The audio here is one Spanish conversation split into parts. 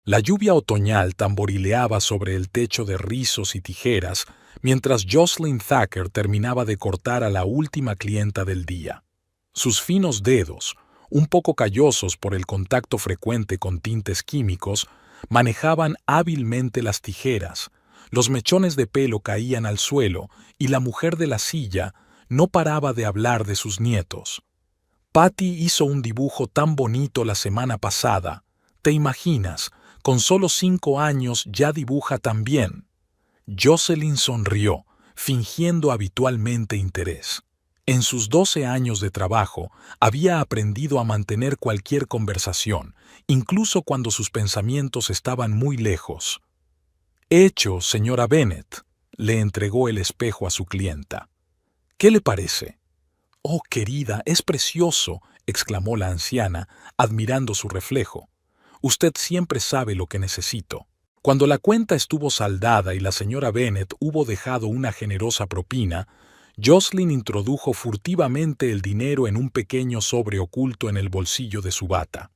La lluvia otoñal tamborileaba sobre el techo de rizos y tijeras mientras Jocelyn Thacker terminaba de cortar a la última clienta del día. Sus finos dedos, un poco callosos por el contacto frecuente con tintes químicos, manejaban hábilmente las tijeras, los mechones de pelo caían al suelo y la mujer de la silla no paraba de hablar de sus nietos. Patty hizo un dibujo tan bonito la semana pasada. ¿Te imaginas? Con solo 5 años ya dibuja tan bien. Jocelyn sonrió, fingiendo habitualmente interés. En sus 12 años de trabajo, había aprendido a mantener cualquier conversación, incluso cuando sus pensamientos estaban muy lejos. «Hecho, señora Bennet», le entregó el espejo a su clienta. «¿Qué le parece?» «Oh, querida, es precioso», exclamó la anciana, admirando su reflejo. «Usted siempre sabe lo que necesito». Cuando la cuenta estuvo saldada y la señora Bennet hubo dejado una generosa propina, Jocelyn introdujo furtivamente el dinero en un pequeño sobre oculto en el bolsillo de su bata.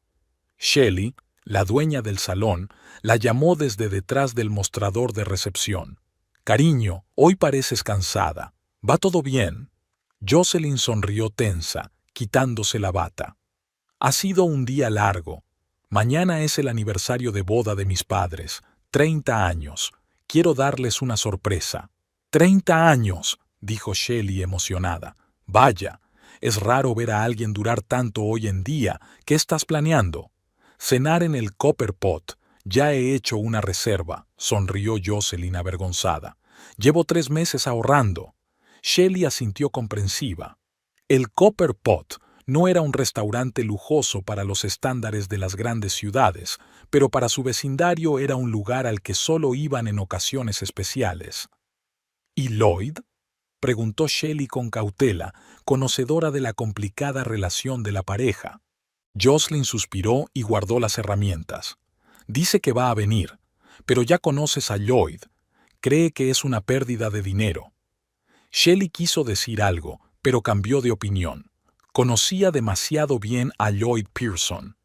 Shelley, la dueña del salón, la llamó desde detrás del mostrador de recepción. «Cariño, hoy pareces cansada. ¿Va todo bien?» Jocelyn sonrió tensa, quitándose la bata. «Ha sido un día largo. Mañana es el aniversario de boda de mis padres. 30 años. Quiero darles una sorpresa». «¡30 años!», dijo Shelley emocionada. «Vaya, es raro ver a alguien durar tanto hoy en día. ¿Qué estás planeando?» «Cenar en el Copper Pot. Ya he hecho una reserva», sonrió Jocelyn avergonzada. «Llevo 3 meses ahorrando». Shelley asintió comprensiva. El Copper Pot no era un restaurante lujoso para los estándares de las grandes ciudades, pero para su vecindario era un lugar al que solo iban en ocasiones especiales. «¿Y Lloyd?», preguntó Shelley con cautela, conocedora de la complicada relación de la pareja. Jocelyn suspiró y guardó las herramientas. «Dice que va a venir, pero ya conoces a Lloyd. Cree que es una pérdida de dinero». Shelley quiso decir algo, pero cambió de opinión. Conocía demasiado bien a Lloyd Pearson.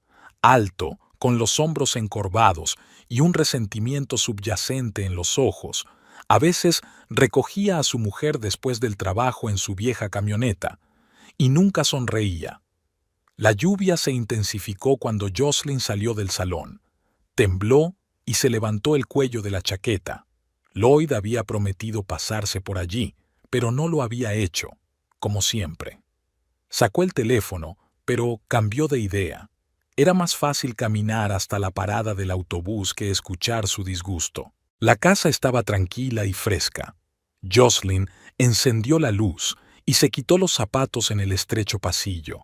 Alto, con los hombros encorvados y un resentimiento subyacente en los ojos, a veces recogía a su mujer después del trabajo en su vieja camioneta, y nunca sonreía. La lluvia se intensificó cuando Jocelyn salió del salón. Tembló y se levantó el cuello de la chaqueta. Lloyd había prometido pasarse por allí, pero no lo había hecho, como siempre. Sacó el teléfono, pero cambió de idea. Era más fácil caminar hasta la parada del autobús que escuchar su disgusto. La casa estaba tranquila y fresca. Jocelyn encendió la luz y se quitó los zapatos en el estrecho pasillo.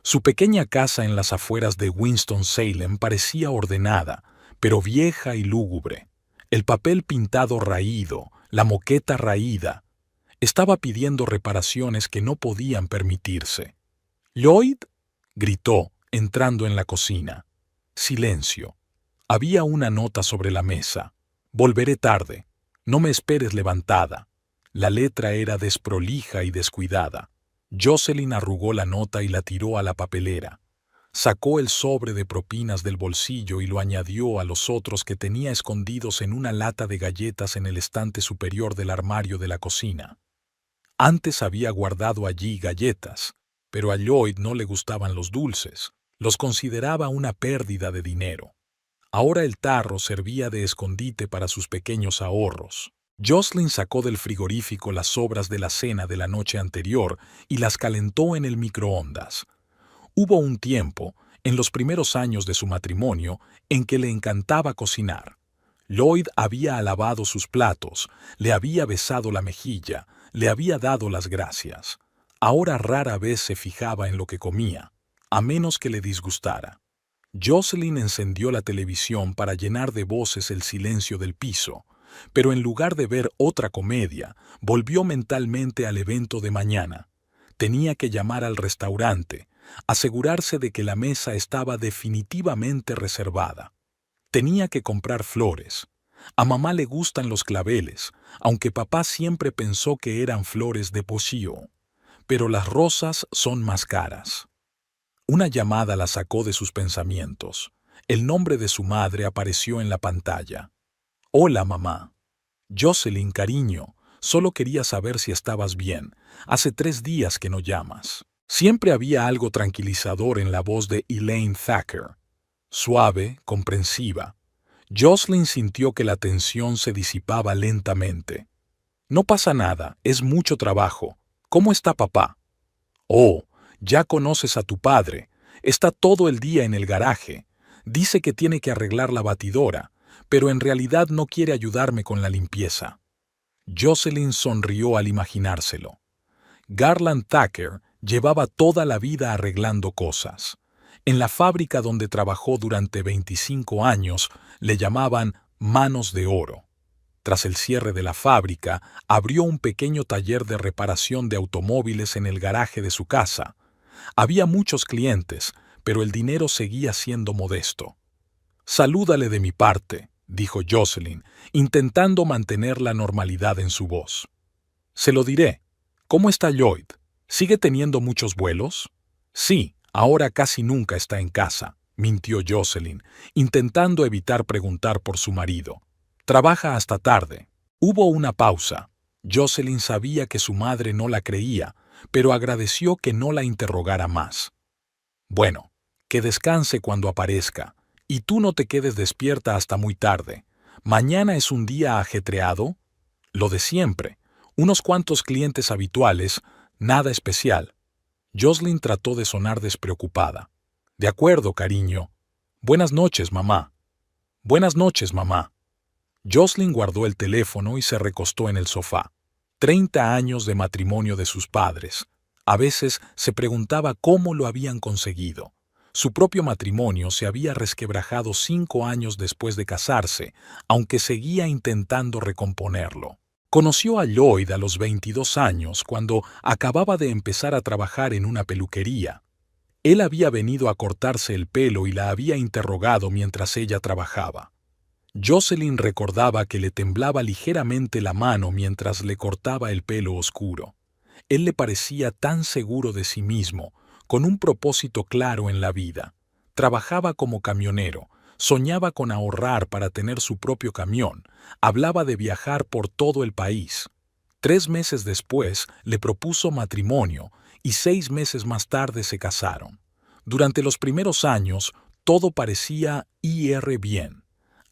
Su pequeña casa en las afueras de Winston-Salem parecía ordenada, pero vieja y lúgubre. El papel pintado raído, la moqueta raída. Estaba pidiendo reparaciones que no podían permitirse. «¿Lloyd?», gritó, entrando en la cocina. Silencio. Había una nota sobre la mesa. «Volveré tarde. No me esperes levantada». La letra era desprolija y descuidada. Jocelyn arrugó la nota y la tiró a la papelera. Sacó el sobre de propinas del bolsillo y lo añadió a los otros que tenía escondidos en una lata de galletas en el estante superior del armario de la cocina. Antes había guardado allí galletas, pero a Lloyd no le gustaban los dulces. Los consideraba una pérdida de dinero. Ahora el tarro servía de escondite para sus pequeños ahorros. Jocelyn sacó del frigorífico las sobras de la cena de la noche anterior y las calentó en el microondas. Hubo un tiempo, en los primeros años de su matrimonio, en que le encantaba cocinar. Lloyd había alabado sus platos, le había besado la mejilla, le había dado las gracias. Ahora rara vez se fijaba en lo que comía, a menos que le disgustara. Jocelyn encendió la televisión para llenar de voces el silencio del piso, pero en lugar de ver otra comedia, volvió mentalmente al evento de mañana. Tenía que llamar al restaurante, asegurarse de que la mesa estaba definitivamente reservada. Tenía que comprar flores. A mamá le gustan los claveles, aunque papá siempre pensó que eran flores de pocillo. Pero las rosas son más caras. Una llamada la sacó de sus pensamientos. El nombre de su madre apareció en la pantalla. Hola, mamá. Jocelyn, cariño, solo quería saber si estabas bien. Hace 3 días que no llamas. Siempre había algo tranquilizador en la voz de Elaine Thacker. Suave, comprensiva. Jocelyn sintió que la tensión se disipaba lentamente. No pasa nada, es mucho trabajo. ¿Cómo está papá? Oh, ya conoces a tu padre. Está todo el día en el garaje. Dice que tiene que arreglar la batidora, pero en realidad no quiere ayudarme con la limpieza. Jocelyn sonrió al imaginárselo. Garland Thacker llevaba toda la vida arreglando cosas. En la fábrica donde trabajó durante 25 años le llamaban manos de oro. Tras el cierre de la fábrica, abrió un pequeño taller de reparación de automóviles en el garaje de su casa. Había muchos clientes, pero el dinero seguía siendo modesto. «Salúdale de mi parte», dijo Jocelyn, intentando mantener la normalidad en su voz. «Se lo diré. ¿Cómo está Lloyd? ¿Sigue teniendo muchos vuelos?» «Sí, ahora casi nunca está en casa», mintió Jocelyn, intentando evitar preguntar por su marido. «Trabaja hasta tarde». Hubo una pausa. Jocelyn sabía que su madre no la creía, pero agradeció que no la interrogara más. «Bueno, que descanse cuando aparezca, y tú no te quedes despierta hasta muy tarde. ¿Mañana es un día ajetreado?» «Lo de siempre. Unos cuantos clientes habituales, nada especial». Jocelyn trató de sonar despreocupada. «De acuerdo, cariño. Buenas noches, mamá». «Buenas noches, mamá». Jocelyn guardó el teléfono y se recostó en el sofá. 30 años de matrimonio de sus padres. A veces se preguntaba cómo lo habían conseguido. Su propio matrimonio se había resquebrajado 5 años después de casarse, aunque seguía intentando recomponerlo. Conoció a Lloyd a los 22 años, cuando acababa de empezar a trabajar en una peluquería. Él había venido a cortarse el pelo y la había interrogado mientras ella trabajaba. Jocelyn recordaba que le temblaba ligeramente la mano mientras le cortaba el pelo oscuro. Él le parecía tan seguro de sí mismo, con un propósito claro en la vida. Trabajaba como camionero, soñaba con ahorrar para tener su propio camión, hablaba de viajar por todo el país. 3 meses después le propuso matrimonio y 6 meses más tarde se casaron. Durante los primeros años, todo parecía ir bien.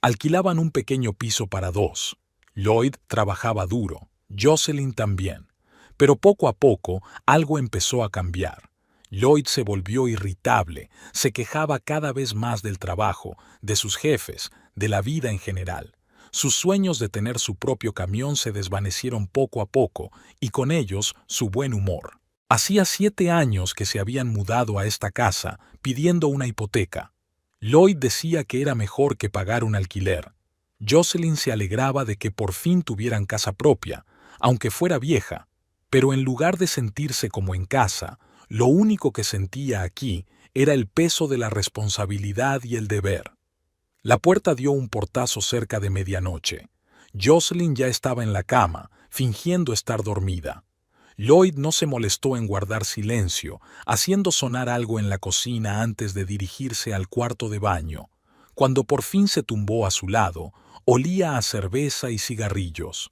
Alquilaban un pequeño piso para 2. Lloyd trabajaba duro, Jocelyn también. Pero poco a poco algo empezó a cambiar. Lloyd se volvió irritable, se quejaba cada vez más del trabajo, de sus jefes, de la vida en general. Sus sueños de tener su propio camión se desvanecieron poco a poco, y con ellos su buen humor. Hacía 7 años que se habían mudado a esta casa, pidiendo una hipoteca. Lloyd decía que era mejor que pagar un alquiler. Jocelyn se alegraba de que por fin tuvieran casa propia, aunque fuera vieja, pero en lugar de sentirse como en casa, lo único que sentía aquí era el peso de la responsabilidad y el deber. La puerta dio un portazo cerca de medianoche. Jocelyn ya estaba en la cama, fingiendo estar dormida. Lloyd no se molestó en guardar silencio, haciendo sonar algo en la cocina antes de dirigirse al cuarto de baño. Cuando por fin se tumbó a su lado, olía a cerveza y cigarrillos.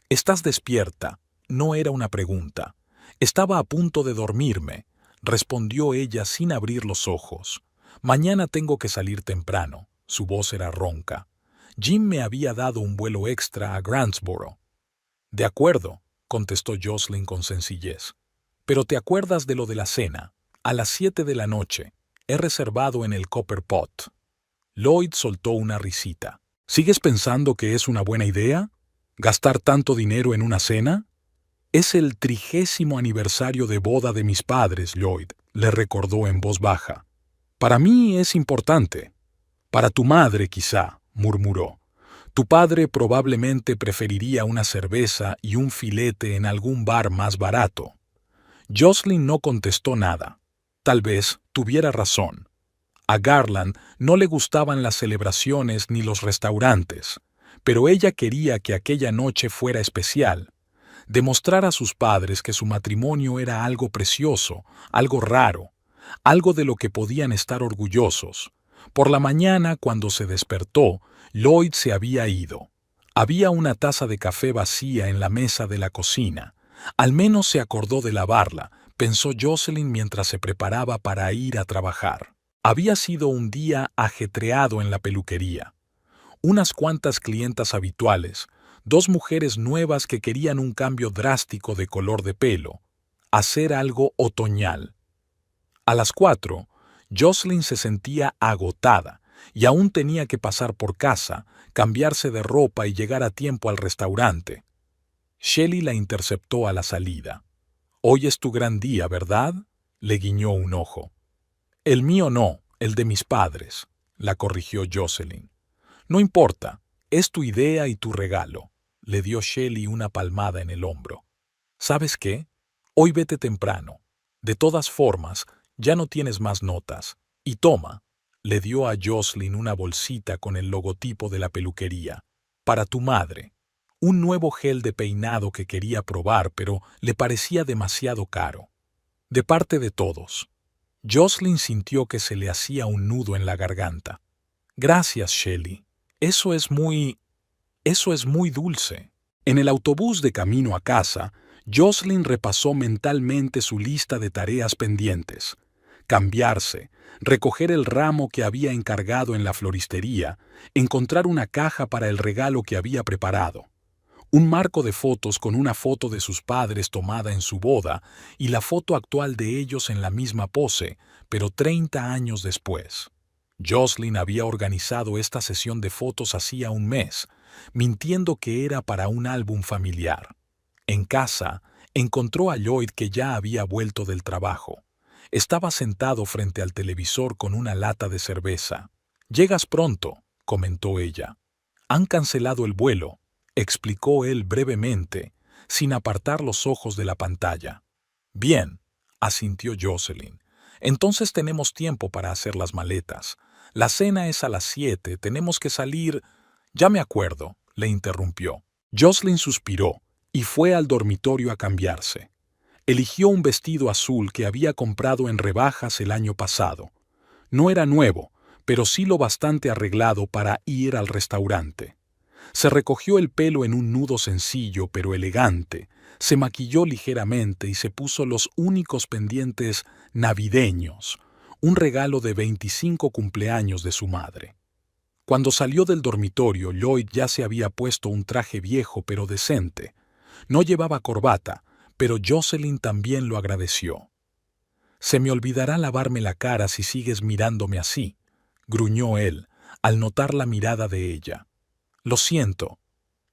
«¿Estás despierta?», no era una pregunta. «Estaba a punto de dormirme», respondió ella sin abrir los ojos. «Mañana tengo que salir temprano». Su voz era ronca. «Jim me había dado un vuelo extra a Grantsboro». «De acuerdo», contestó Jocelyn con sencillez. «Pero te acuerdas de lo de la cena. A las 7 de la noche. He reservado en el Copper Pot». Lloyd soltó una risita. «¿Sigues pensando que es una buena idea? ¿Gastar tanto dinero en una cena?» «Es el 30º aniversario de boda de mis padres, Lloyd», le recordó en voz baja. «Para mí es importante». «Para tu madre, quizá», murmuró. «Tu padre probablemente preferiría una cerveza y un filete en algún bar más barato». Jocelyn no contestó nada. Tal vez tuviera razón. A Garland no le gustaban las celebraciones ni los restaurantes, pero ella quería que aquella noche fuera especial. Demostrar a sus padres que su matrimonio era algo precioso, algo raro, algo de lo que podían estar orgullosos. Por la mañana, cuando se despertó, Lloyd se había ido. Había una taza de café vacía en la mesa de la cocina. Al menos se acordó de lavarla, pensó Jocelyn mientras se preparaba para ir a trabajar. Había sido un día ajetreado en la peluquería. Unas cuantas clientas habituales, 2 mujeres nuevas que querían un cambio drástico de color de pelo, hacer algo otoñal. A las 4, Jocelyn se sentía agotada y aún tenía que pasar por casa, cambiarse de ropa y llegar a tiempo al restaurante. Shelley la interceptó a la salida. «Hoy es tu gran día, ¿verdad?», le guiñó un ojo. «El mío no, el de mis padres», la corrigió Jocelyn. «No importa, es tu idea y tu regalo», le dio Shelley una palmada en el hombro. «¿Sabes qué? Hoy vete temprano. De todas formas, ya no tienes más notas. Y toma», le dio a Jocelyn una bolsita con el logotipo de la peluquería. «Para tu madre». Un nuevo gel de peinado que quería probar, pero le parecía demasiado caro. De parte de todos. Jocelyn sintió que se le hacía un nudo en la garganta. «Gracias, Shelley. Eso es muy dulce». En el autobús de camino a casa, Jocelyn repasó mentalmente su lista de tareas pendientes. Cambiarse, recoger el ramo que había encargado en la floristería, encontrar una caja para el regalo que había preparado. Un marco de fotos con una foto de sus padres tomada en su boda y la foto actual de ellos en la misma pose, pero 30 años después. Jocelyn había organizado esta sesión de fotos hacía un mes, mintiendo que era para un álbum familiar. En casa, encontró a Lloyd, que ya había vuelto del trabajo. Estaba sentado frente al televisor con una lata de cerveza. «Llegas pronto», comentó ella. «Han cancelado el vuelo», explicó él brevemente, sin apartar los ojos de la pantalla. «Bien», asintió Jocelyn. «Entonces tenemos tiempo para hacer las maletas. La cena es a las 7, tenemos que salir...» «Ya me acuerdo», le interrumpió. Jocelyn suspiró y fue al dormitorio a cambiarse. Eligió un vestido azul que había comprado en rebajas el año pasado. No era nuevo, pero sí lo bastante arreglado para ir al restaurante. Se recogió el pelo en un nudo sencillo pero elegante, se maquilló ligeramente y se puso los únicos pendientes navideños, un regalo de 25 cumpleaños de su madre. Cuando salió del dormitorio, Lloyd ya se había puesto un traje viejo pero decente. No llevaba corbata, pero Jocelyn también lo agradeció. «Se me olvidará lavarme la cara si sigues mirándome así», gruñó él, al notar la mirada de ella. «Lo siento».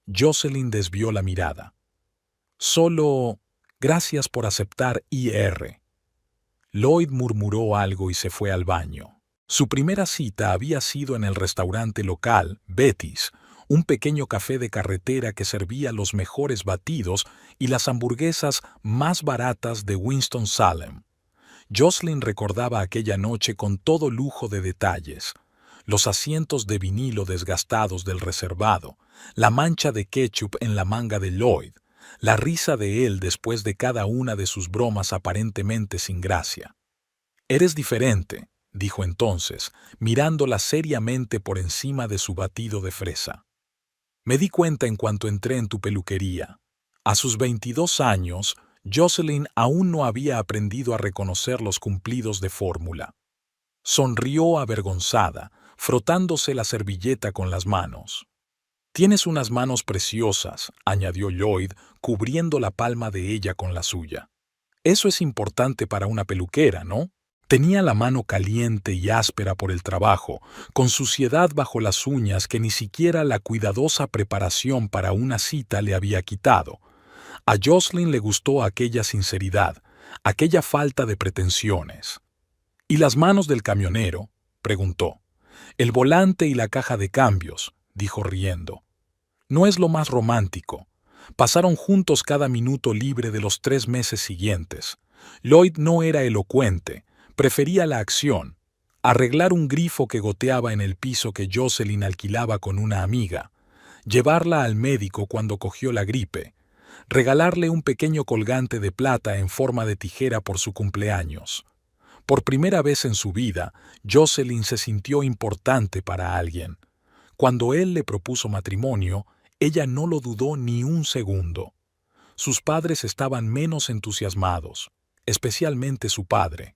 Jocelyn desvió la mirada. «Solo... gracias por aceptar IR». Lloyd murmuró algo y se fue al baño. Su primera cita había sido en el restaurante local, Betty's, un pequeño café de carretera que servía los mejores batidos y las hamburguesas más baratas de Winston-Salem. Jocelyn recordaba aquella noche con todo lujo de detalles. Los asientos de vinilo desgastados del reservado, la mancha de ketchup en la manga de Lloyd, la risa de él después de cada una de sus bromas aparentemente sin gracia. «Eres diferente», dijo entonces, mirándola seriamente por encima de su batido de fresa. «Me di cuenta en cuanto entré en tu peluquería». A sus 22 años, Jocelyn aún no había aprendido a reconocer los cumplidos de fórmula. Sonrió avergonzada, frotándose la servilleta con las manos. «Tienes unas manos preciosas», añadió Lloyd, cubriendo la palma de ella con la suya. «Eso es importante para una peluquera, ¿no?». Tenía la mano caliente y áspera por el trabajo, con suciedad bajo las uñas que ni siquiera la cuidadosa preparación para una cita le había quitado. A Jocelyn le gustó aquella sinceridad, aquella falta de pretensiones. «¿Y las manos del camionero?», preguntó. «El volante y la caja de cambios», dijo riendo. «No es lo más romántico. Pasaron juntos cada minuto libre de los 3 meses siguientes. Lloyd no era elocuente, prefería la acción. Arreglar un grifo que goteaba en el piso que Jocelyn alquilaba con una amiga. Llevarla al médico cuando cogió la gripe. Regalarle un pequeño colgante de plata en forma de tijera por su cumpleaños. Por primera vez en su vida, Jocelyn se sintió importante para alguien. Cuando él le propuso matrimonio, ella no lo dudó ni un segundo. Sus padres estaban menos entusiasmados, especialmente su padre.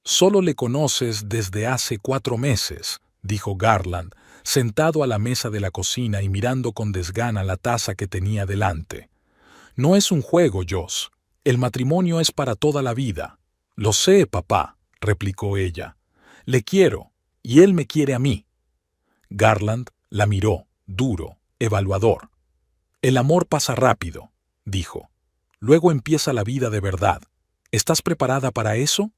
«Solo le conoces desde hace 4 meses», dijo Garland, sentado a la mesa de la cocina y mirando con desgana la taza que tenía delante. «No es un juego, Joss. El matrimonio es para toda la vida». «Lo sé, papá», replicó ella. «Le quiero, y él me quiere a mí». Garland la miró, duro, evaluador. «El amor pasa rápido», dijo. «Luego empieza la vida de verdad. ¿Estás preparada para eso?»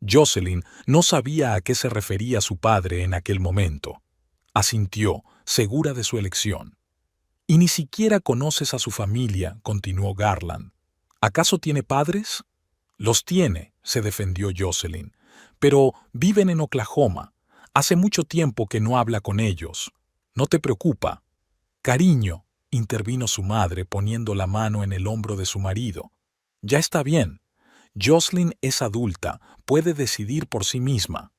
Jocelyn no sabía a qué se refería su padre en aquel momento. Asintió, segura de su elección. «Y ni siquiera conoces a su familia», continuó Garland. «¿Acaso tiene padres?» «Los tiene», se defendió Jocelyn, «pero viven en Oklahoma. Hace mucho tiempo que no habla con ellos. ¿No te preocupa?» «Cariño», intervino su madre poniendo la mano en el hombro de su marido. «Ya está bien. Jocelyn es adulta, puede decidir por sí misma».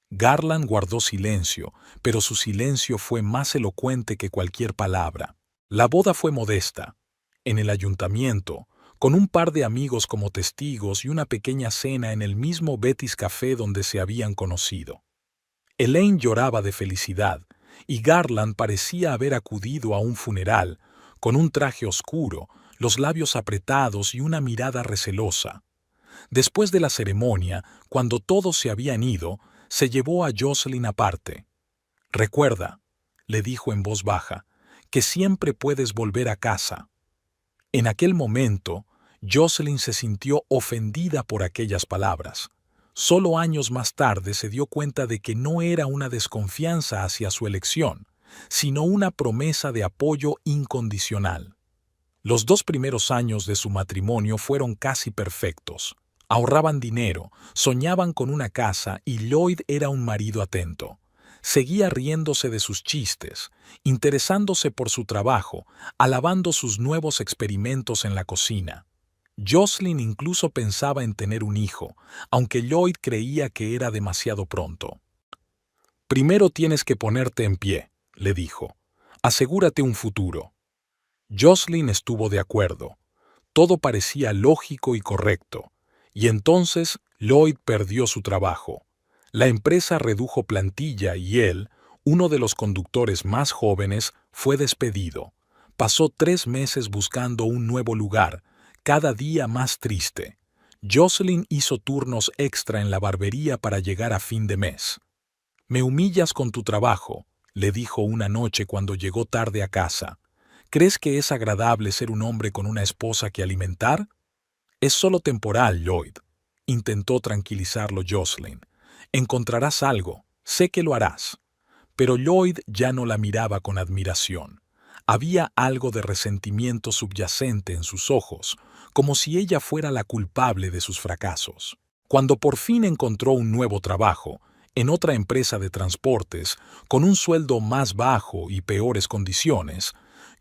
Garland guardó silencio, pero su silencio fue más elocuente que cualquier palabra. La boda fue modesta. En el ayuntamiento, con un par de amigos como testigos y una pequeña cena en el mismo Betty's Café donde se habían conocido. Elaine lloraba de felicidad, y Garland parecía haber acudido a un funeral, con un traje oscuro, los labios apretados y una mirada recelosa. Después de la ceremonia, cuando todos se habían ido, se llevó a Jocelyn aparte. «Recuerda», le dijo en voz baja, «que siempre puedes volver a casa». En aquel momento, Jocelyn se sintió ofendida por aquellas palabras. Solo años más tarde se dio cuenta de que no era una desconfianza hacia su elección, sino una promesa de apoyo incondicional. Los 2 primeros años de su matrimonio fueron casi perfectos. Ahorraban dinero, soñaban con una casa y Lloyd era un marido atento. Seguía riéndose de sus chistes, interesándose por su trabajo, alabando sus nuevos experimentos en la cocina. Jocelyn incluso pensaba en tener un hijo, aunque Lloyd creía que era demasiado pronto. «Primero tienes que ponerte en pie», le dijo. «Asegúrate un futuro». Jocelyn estuvo de acuerdo. Todo parecía lógico y correcto. Y entonces Lloyd perdió su trabajo. La empresa redujo plantilla y él, uno de los conductores más jóvenes, fue despedido. Pasó 3 meses buscando un nuevo lugar, cada día más triste. Jocelyn hizo turnos extra en la barbería para llegar a fin de mes. «Me humillas con tu trabajo», le dijo una noche cuando llegó tarde a casa. «¿Crees que es agradable ser un hombre con una esposa que alimentar?» «Es solo temporal, Lloyd», intentó tranquilizarlo Jocelyn. «Encontrarás algo, sé que lo harás». Pero Lloyd ya no la miraba con admiración. Había algo de resentimiento subyacente en sus ojos, como si ella fuera la culpable de sus fracasos. Cuando por fin encontró un nuevo trabajo, en otra empresa de transportes, con un sueldo más bajo y peores condiciones,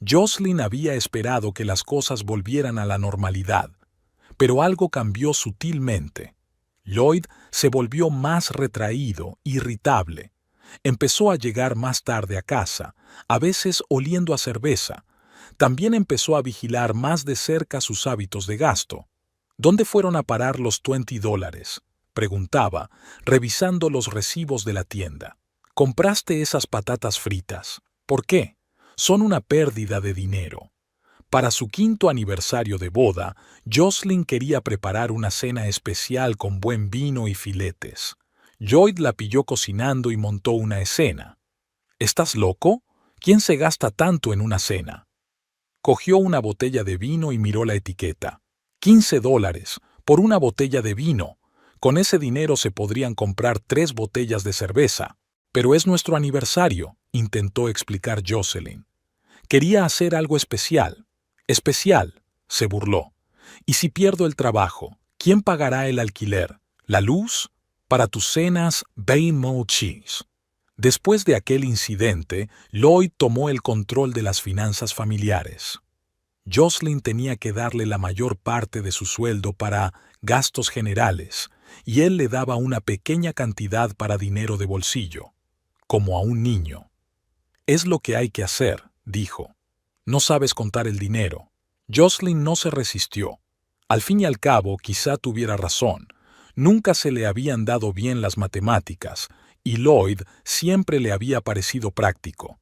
Jocelyn había esperado que las cosas volvieran a la normalidad. Pero algo cambió sutilmente. Lloyd se volvió más retraído, irritable. Empezó a llegar más tarde a casa, a veces oliendo a cerveza. También empezó a vigilar más de cerca sus hábitos de gasto. «¿Dónde fueron a parar los $20?», preguntaba, revisando los recibos de la tienda. «Compraste esas patatas fritas. ¿Por qué? Son una pérdida de dinero». Para su 5º aniversario de boda, Jocelyn quería preparar una cena especial con buen vino y filetes. Lloyd la pilló cocinando y montó una escena. «¿Estás loco? ¿Quién se gasta tanto en una cena?» Cogió una botella de vino y miró la etiqueta. $15 por una botella de vino. Con ese dinero se podrían comprar 3 botellas de cerveza. «Pero es nuestro aniversario», intentó explicar Jocelyn. «Quería hacer algo especial». «Especial», se burló. «¿Y si pierdo el trabajo? ¿Quién pagará el alquiler? ¿La luz? Para tus cenas, Bay Mall Cheese». Después de aquel incidente, Lloyd tomó el control de las finanzas familiares. Jocelyn tenía que darle la mayor parte de su sueldo para gastos generales, y él le daba una pequeña cantidad para dinero de bolsillo, como a un niño. «Es lo que hay que hacer», dijo. «No sabes contar el dinero». Jocelyn no se resistió. Al fin y al cabo, quizá tuviera razón. Nunca se le habían dado bien las matemáticas, y Lloyd siempre le había parecido práctico.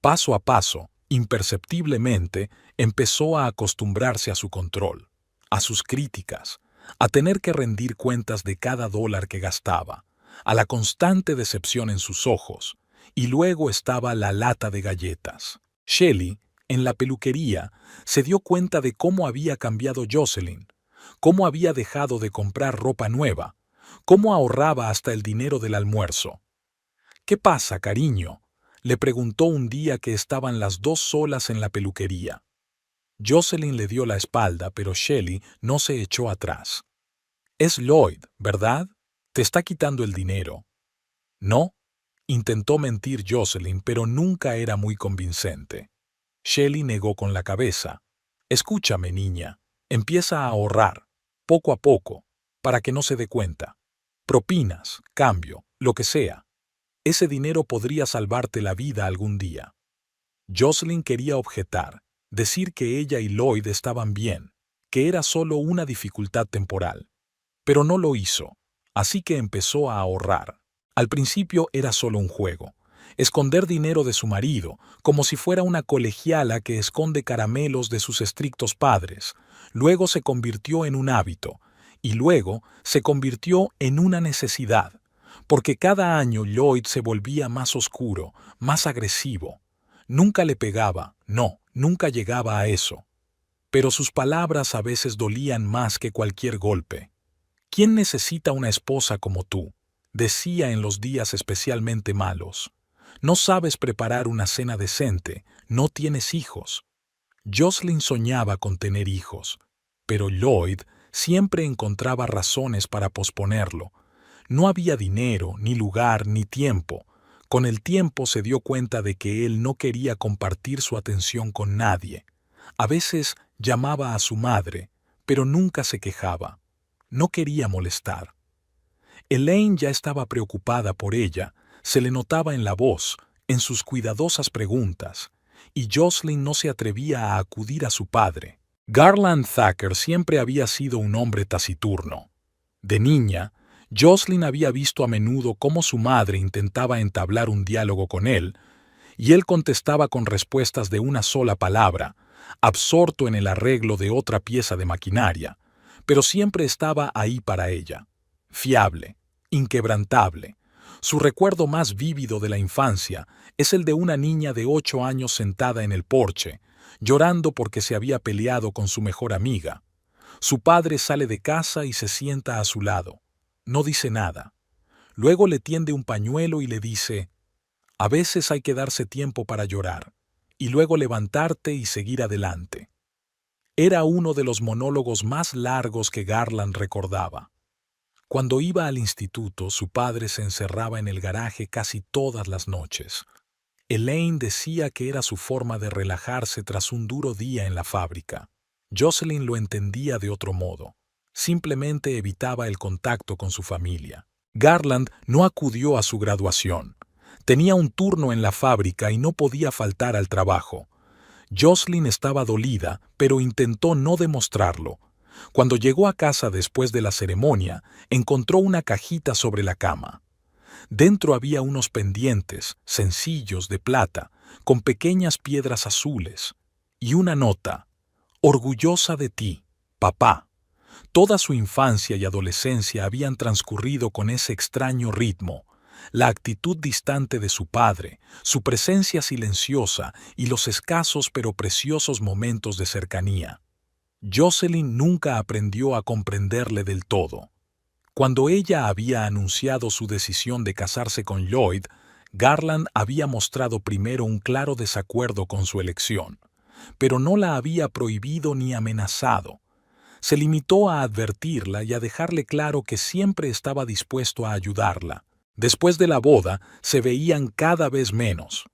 Paso a paso, imperceptiblemente, empezó a acostumbrarse a su control, a sus críticas, a tener que rendir cuentas de cada dólar que gastaba, a la constante decepción en sus ojos, y luego estaba la lata de galletas. Shelley, en la peluquería, se dio cuenta de cómo había cambiado Jocelyn, cómo había dejado de comprar ropa nueva, cómo ahorraba hasta el dinero del almuerzo. «¿Qué pasa, cariño?», le preguntó un día que estaban las dos solas en la peluquería. Jocelyn le dio la espalda, pero Shelley no se echó atrás. «Es Lloyd, ¿verdad? Te está quitando el dinero». «No», intentó mentir Jocelyn, pero nunca era muy convincente. Shelley negó con la cabeza. «Escúchame, niña, empieza a ahorrar, poco a poco, para que no se dé cuenta. Propinas, cambio, lo que sea. Ese dinero podría salvarte la vida algún día». Jocelyn quería objetar, decir que ella y Lloyd estaban bien, que era solo una dificultad temporal. Pero no lo hizo, así que empezó a ahorrar. Al principio era solo un juego, esconder dinero de su marido, como si fuera una colegiala que esconde caramelos de sus estrictos padres. Luego se convirtió en un hábito, y luego se convirtió en una necesidad, porque cada año Lloyd se volvía más oscuro, más agresivo. Nunca le pegaba, no, nunca llegaba a eso. Pero sus palabras a veces dolían más que cualquier golpe. «¿Quién necesita una esposa como tú?», decía en los días especialmente malos. «No sabes preparar una cena decente, no tienes hijos». Jocelyn soñaba con tener hijos, pero Lloyd siempre encontraba razones para posponerlo. No había dinero, ni lugar, ni tiempo. Con el tiempo se dio cuenta de que él no quería compartir su atención con nadie. A veces llamaba a su madre, pero nunca se quejaba. No quería molestar. Elaine ya estaba preocupada por ella, se le notaba en la voz, en sus cuidadosas preguntas, y Jocelyn no se atrevía a acudir a su padre. Garland Thacker siempre había sido un hombre taciturno. De niña, Jocelyn había visto a menudo cómo su madre intentaba entablar un diálogo con él, y él contestaba con respuestas de una sola palabra, absorto en el arreglo de otra pieza de maquinaria, pero siempre estaba ahí para ella, fiable, inquebrantable. Su recuerdo más vívido de la infancia es el de una niña de 8 años sentada en el porche, llorando porque se había peleado con su mejor amiga. Su padre sale de casa y se sienta a su lado. No dice nada. Luego le tiende un pañuelo y le dice: «A veces hay que darse tiempo para llorar, y luego levantarte y seguir adelante». Era uno de los monólogos más largos que Garland recordaba. Cuando iba al instituto, su padre se encerraba en el garaje casi todas las noches. Elaine decía que era su forma de relajarse tras un duro día en la fábrica. Jocelyn lo entendía de otro modo. Simplemente evitaba el contacto con su familia. Garland no acudió a su graduación. Tenía un turno en la fábrica y no podía faltar al trabajo. Jocelyn estaba dolida, pero intentó no demostrarlo. Cuando llegó a casa después de la ceremonia, encontró una cajita sobre la cama. Dentro había unos pendientes, sencillos, de plata, con pequeñas piedras azules, y una nota: «Orgullosa de ti, papá». Toda su infancia y adolescencia habían transcurrido con ese extraño ritmo. La actitud distante de su padre, su presencia silenciosa y los escasos pero preciosos momentos de cercanía. Jocelyn nunca aprendió a comprenderle del todo. Cuando ella había anunciado su decisión de casarse con Lloyd, Garland había mostrado primero un claro desacuerdo con su elección, pero no la había prohibido ni amenazado. Se limitó a advertirla y a dejarle claro que siempre estaba dispuesto a ayudarla. Después de la boda, se veían cada vez menos.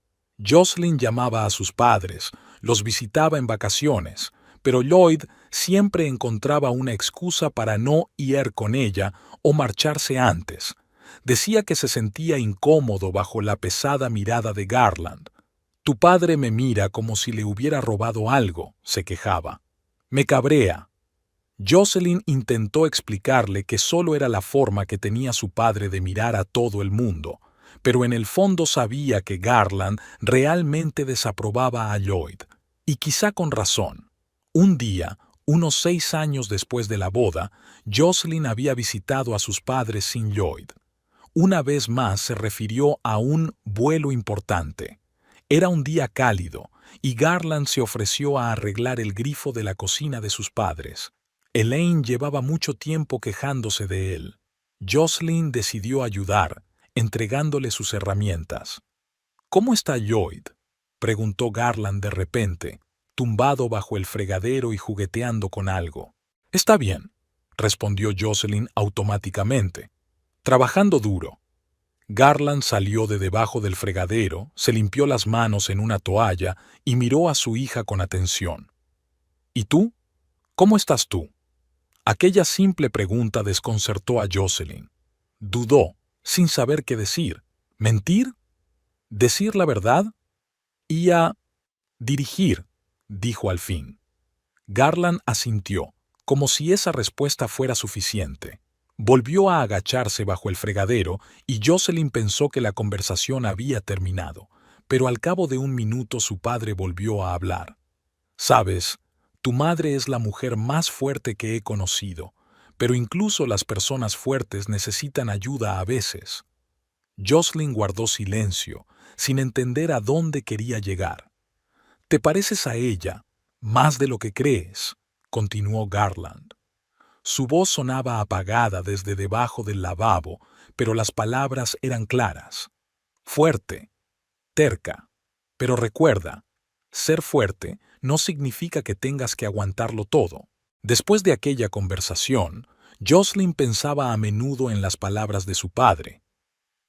Jocelyn llamaba a sus padres, los visitaba en vacaciones, pero Lloyd siempre encontraba una excusa para no ir con ella o marcharse antes. Decía que se sentía incómodo bajo la pesada mirada de Garland. «Tu padre me mira como si le hubiera robado algo», se quejaba. «Me cabrea». Jocelyn intentó explicarle que solo era la forma que tenía su padre de mirar a todo el mundo, pero en el fondo sabía que Garland realmente desaprobaba a Lloyd, y quizá con razón. Un día, unos 6 años después de la boda, Jocelyn había visitado a sus padres sin Lloyd. Una vez más se refirió a un vuelo importante. Era un día cálido, y Garland se ofreció a arreglar el grifo de la cocina de sus padres. Elaine llevaba mucho tiempo quejándose de él. Jocelyn decidió ayudar, entregándole sus herramientas. «¿Cómo está Lloyd?», preguntó Garland de repente, tumbado bajo el fregadero y jugueteando con algo. «Está bien», respondió Jocelyn automáticamente. «Trabajando duro». Garland salió de debajo del fregadero, se limpió las manos en una toalla y miró a su hija con atención. «¿Y tú? ¿Cómo estás tú?». Aquella simple pregunta desconcertó a Jocelyn. Dudó, sin saber qué decir. ¿Mentir? ¿Decir la verdad? Y a dirigir, dijo al fin. Garland asintió, como si esa respuesta fuera suficiente. Volvió a agacharse bajo el fregadero y Jocelyn pensó que la conversación había terminado, pero al cabo de un minuto su padre volvió a hablar. «Sabes, tu madre es la mujer más fuerte que he conocido, pero incluso las personas fuertes necesitan ayuda a veces». Jocelyn guardó silencio, sin entender a dónde quería llegar. «Te pareces a ella, más de lo que crees», continuó Garland. Su voz sonaba apagada desde debajo del lavabo, pero las palabras eran claras. «Fuerte, terca. Pero recuerda, ser fuerte no significa que tengas que aguantarlo todo». Después de aquella conversación, Jocelyn pensaba a menudo en las palabras de su padre.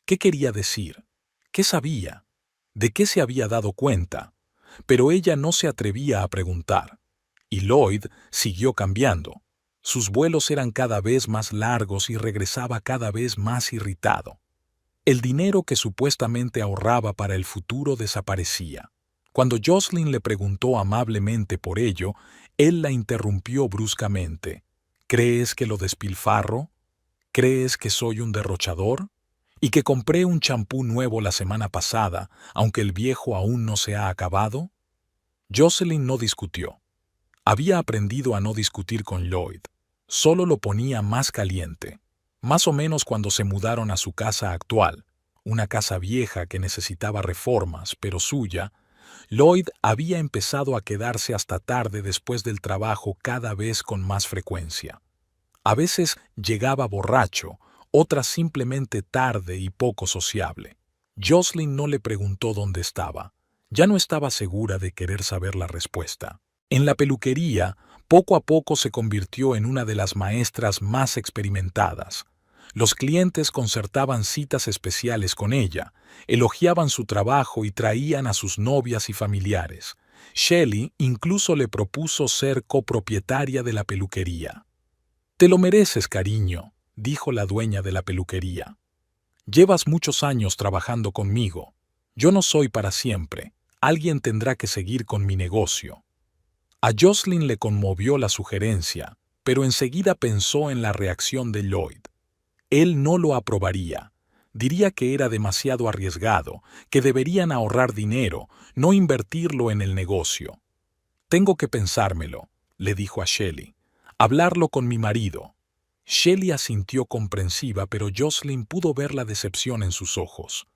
¿Qué quería decir? ¿Qué sabía? ¿De qué se había dado cuenta? Pero ella no se atrevía a preguntar. Y Lloyd siguió cambiando. Sus vuelos eran cada vez más largos y regresaba cada vez más irritado. El dinero que supuestamente ahorraba para el futuro desaparecía. Cuando Jocelyn le preguntó amablemente por ello, él la interrumpió bruscamente. «¿Crees que lo despilfarro? ¿Crees que soy un derrochador? ¿Y que compré un champú nuevo la semana pasada, aunque el viejo aún no se ha acabado?» Jocelyn no discutió. Había aprendido a no discutir con Lloyd. Solo lo ponía más caliente. Más o menos cuando se mudaron a su casa actual, una casa vieja que necesitaba reformas, pero suya, Lloyd había empezado a quedarse hasta tarde después del trabajo cada vez con más frecuencia. A veces llegaba borracho, otras simplemente tarde y poco sociable. Jocelyn no le preguntó dónde estaba. Ya no estaba segura de querer saber la respuesta. En la peluquería, poco a poco se convirtió en una de las maestras más experimentadas. Los clientes concertaban citas especiales con ella, elogiaban su trabajo y traían a sus novias y familiares. Shelley incluso le propuso ser copropietaria de la peluquería. «Te lo mereces, cariño», dijo la dueña de la peluquería. «Llevas muchos años trabajando conmigo. Yo no soy para siempre. Alguien tendrá que seguir con mi negocio». A Jocelyn le conmovió la sugerencia, pero enseguida pensó en la reacción de Lloyd. Él no lo aprobaría. Diría que era demasiado arriesgado, que deberían ahorrar dinero, no invertirlo en el negocio. «Tengo que pensármelo», le dijo a Shelley. «Hablarlo con mi marido». Shelley asintió comprensiva, pero Jocelyn pudo ver la decepción en sus ojos.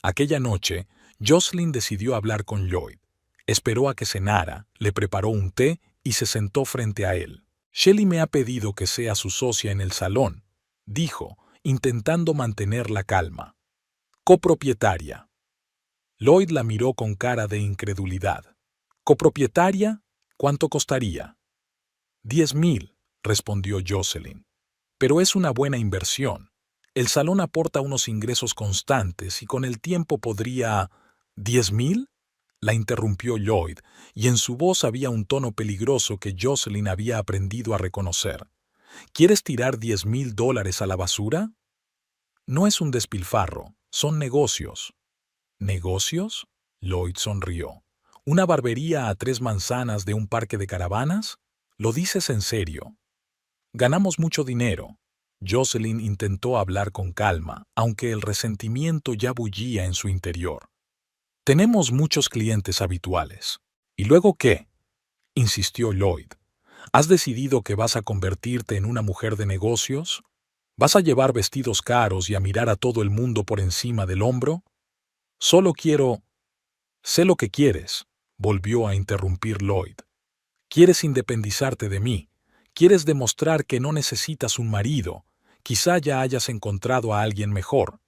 Aquella noche, Jocelyn decidió hablar con Lloyd. Esperó a que cenara, le preparó un té y se sentó frente a él. «Shelley me ha pedido que sea su socia en el salón», dijo, intentando mantener la calma. «Copropietaria». Lloyd la miró con cara de incredulidad. «¿Copropietaria? ¿Cuánto costaría?» «10,000», respondió Jocelyn. «Pero es una buena inversión. El salón aporta unos ingresos constantes y con el tiempo podría...» «¿10,000?», la interrumpió Lloyd, y en su voz había un tono peligroso que Jocelyn había aprendido a reconocer. ¿Quieres tirar $10,000 a la basura? No es un despilfarro, son negocios. ¿Negocios? Lloyd sonrió. ¿Una barbería a 3 manzanas de un parque de caravanas? ¿Lo dices en serio? Ganamos mucho dinero. Jocelyn intentó hablar con calma, aunque el resentimiento ya bullía en su interior. Tenemos muchos clientes habituales. ¿Y luego qué? Insistió Lloyd. ¿Has decidido que vas a convertirte en una mujer de negocios? ¿Vas a llevar vestidos caros y a mirar a todo el mundo por encima del hombro? Solo quiero... Sé lo que quieres, volvió a interrumpir Lloyd. Quieres independizarte de mí. Quieres demostrar que no necesitas un marido. Quizá ya hayas encontrado a alguien mejor.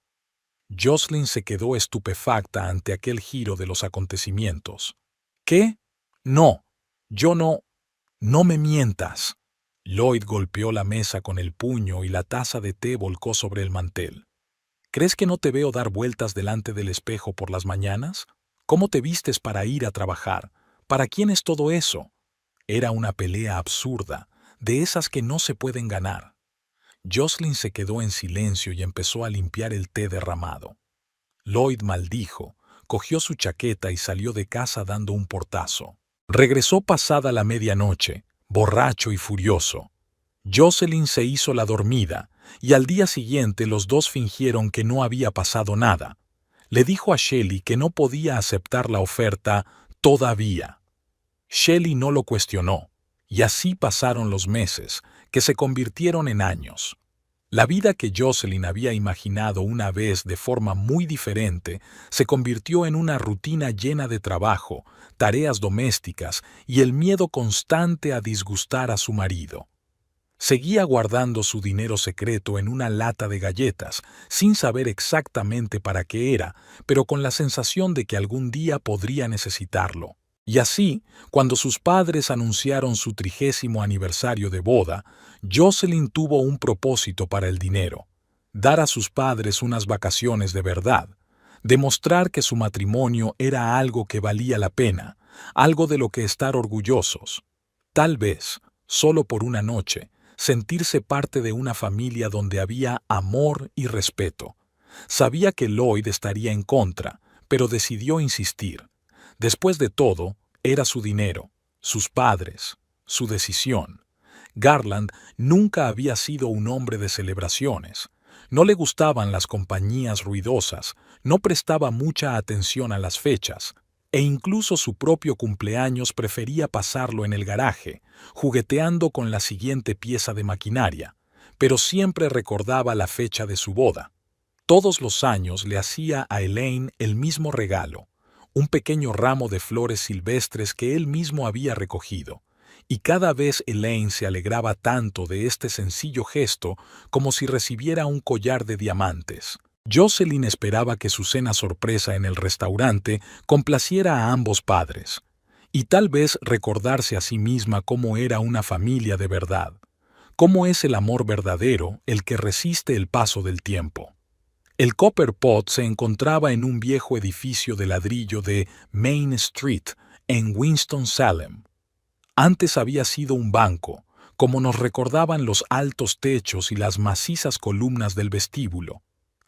Jocelyn se quedó estupefacta ante aquel giro de los acontecimientos. ¿Qué? No, yo no... No me mientas. Lloyd golpeó la mesa con el puño y la taza de té volcó sobre el mantel. ¿Crees que no te veo dar vueltas delante del espejo por las mañanas? ¿Cómo te vistes para ir a trabajar? ¿Para quién es todo eso? Era una pelea absurda, de esas que no se pueden ganar. Jocelyn se quedó en silencio y empezó a limpiar el té derramado. Lloyd maldijo, cogió su chaqueta y salió de casa dando un portazo. Regresó pasada la medianoche, borracho y furioso. Jocelyn se hizo la dormida, y al día siguiente los dos fingieron que no había pasado nada. Le dijo a Shelley que no podía aceptar la oferta todavía. Shelley no lo cuestionó, y así pasaron los meses, que se convirtieron en años. La vida que Jocelyn había imaginado una vez de forma muy diferente se convirtió en una rutina llena de trabajo, tareas domésticas y el miedo constante a disgustar a su marido. Seguía guardando su dinero secreto en una lata de galletas, sin saber exactamente para qué era, pero con la sensación de que algún día podría necesitarlo. Y así, cuando sus padres anunciaron su 30º aniversario de boda, Jocelyn tuvo un propósito para el dinero: dar a sus padres unas vacaciones de verdad, demostrar que su matrimonio era algo que valía la pena, algo de lo que estar orgullosos. Tal vez, solo por una noche, sentirse parte de una familia donde había amor y respeto. Sabía que Lloyd estaría en contra, pero decidió insistir. Después de todo, era su dinero, sus padres, su decisión. Garland nunca había sido un hombre de celebraciones. No le gustaban las compañías ruidosas, no prestaba mucha atención a las fechas, e incluso su propio cumpleaños prefería pasarlo en el garaje, jugueteando con la siguiente pieza de maquinaria, pero siempre recordaba la fecha de su boda. Todos los años le hacía a Elaine el mismo regalo: un pequeño ramo de flores silvestres que él mismo había recogido, y cada vez Elaine se alegraba tanto de este sencillo gesto como si recibiera un collar de diamantes. Jocelyn esperaba que su cena sorpresa en el restaurante complaciera a ambos padres, y tal vez recordarse a sí misma cómo era una familia de verdad, cómo es el amor verdadero el que resiste el paso del tiempo. El Copper Pot se encontraba en un viejo edificio de ladrillo de Main Street, en Winston-Salem. Antes había sido un banco, como nos recordaban los altos techos y las macizas columnas del vestíbulo.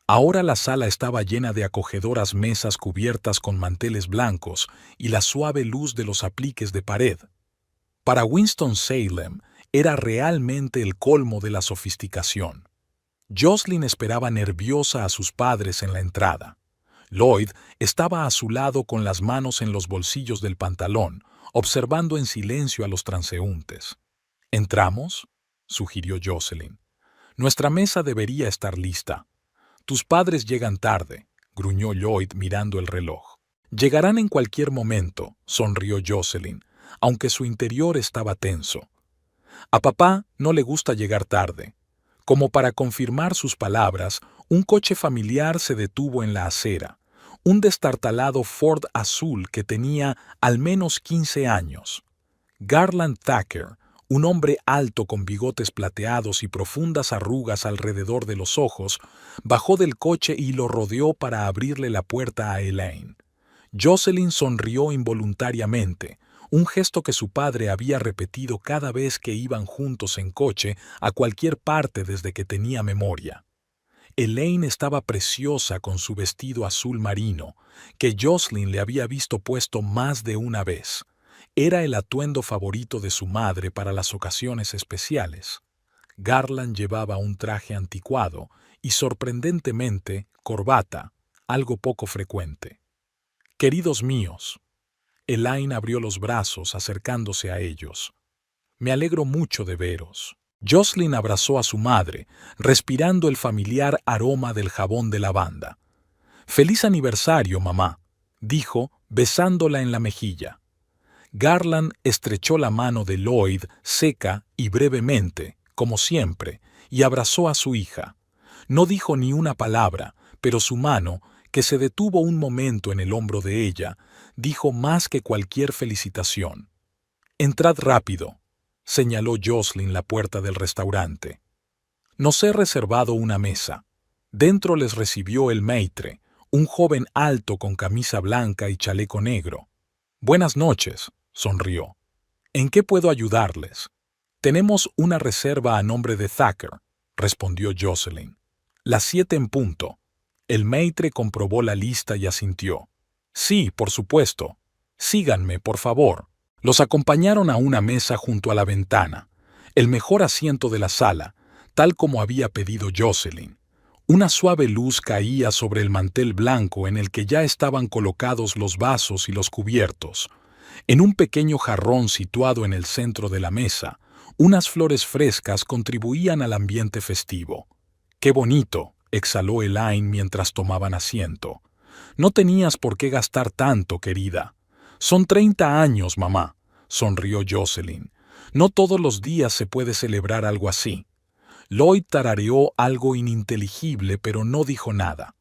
Ahora la sala estaba llena de acogedoras mesas cubiertas con manteles blancos y la suave luz de los apliques de pared. Para Winston-Salem era realmente el colmo de la sofisticación. Jocelyn esperaba nerviosa a sus padres en la entrada. Lloyd estaba a su lado con las manos en los bolsillos del pantalón, observando en silencio a los transeúntes. ¿Entramos?, sugirió Jocelyn. Nuestra mesa debería estar lista. Tus padres llegan tarde, gruñó Lloyd mirando el reloj. Llegarán en cualquier momento, sonrió Jocelyn, aunque su interior estaba tenso. A papá no le gusta llegar tarde. Como para confirmar sus palabras, un coche familiar se detuvo en la acera, un destartalado Ford azul que tenía al menos 15 años. Garland Thacker, un hombre alto con bigotes plateados y profundas arrugas alrededor de los ojos, bajó del coche y lo rodeó para abrirle la puerta a Elaine. Jocelyn sonrió involuntariamente, un gesto que su padre había repetido cada vez que iban juntos en coche a cualquier parte desde que tenía memoria. Elaine estaba preciosa con su vestido azul marino, que Jocelyn le había visto puesto más de una vez. Era el atuendo favorito de su madre para las ocasiones especiales. Garland llevaba un traje anticuado y, sorprendentemente, corbata, algo poco frecuente. «Queridos míos», Elaine abrió los brazos acercándose a ellos. «Me alegro mucho de veros». Jocelyn abrazó a su madre, respirando el familiar aroma del jabón de lavanda. «Feliz aniversario, mamá», dijo, besándola en la mejilla. Garland estrechó la mano de Lloyd seca y brevemente, como siempre, y abrazó a su hija. No dijo ni una palabra, pero su mano, que se detuvo un momento en el hombro de ella, dijo más que cualquier felicitación. «Entrad rápido», señaló Jocelyn la puerta del restaurante. «Nos he reservado una mesa». Dentro les recibió el maître, un joven alto con camisa blanca y chaleco negro. «Buenas noches», sonrió. «¿En qué puedo ayudarles?» «Tenemos una reserva a nombre de Thacker», respondió Jocelyn. «Las 7 en punto». El maître comprobó la lista y asintió. «Sí, por supuesto. Síganme, por favor». Los acompañaron a una mesa junto a la ventana, el mejor asiento de la sala, tal como había pedido Jocelyn. Una suave luz caía sobre el mantel blanco en el que ya estaban colocados los vasos y los cubiertos. En un pequeño jarrón situado en el centro de la mesa, unas flores frescas contribuían al ambiente festivo. «Qué bonito», exhaló Elaine mientras tomaban asiento. «No tenías por qué gastar tanto, querida». «Son 30 años, mamá», sonrió Jocelyn. «No todos los días se puede celebrar algo así». Lloyd tarareó algo ininteligible, pero no dijo nada.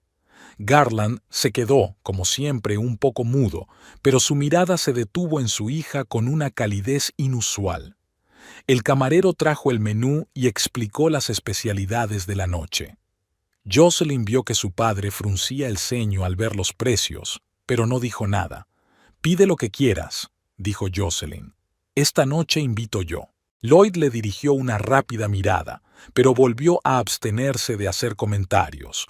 Garland se quedó, como siempre, un poco mudo, pero su mirada se detuvo en su hija con una calidez inusual. El camarero trajo el menú y explicó las especialidades de la noche. Jocelyn vio que su padre fruncía el ceño al ver los precios, pero no dijo nada. «Pide lo que quieras», dijo Jocelyn. «Esta noche invito yo». Lloyd le dirigió una rápida mirada, pero volvió a abstenerse de hacer comentarios.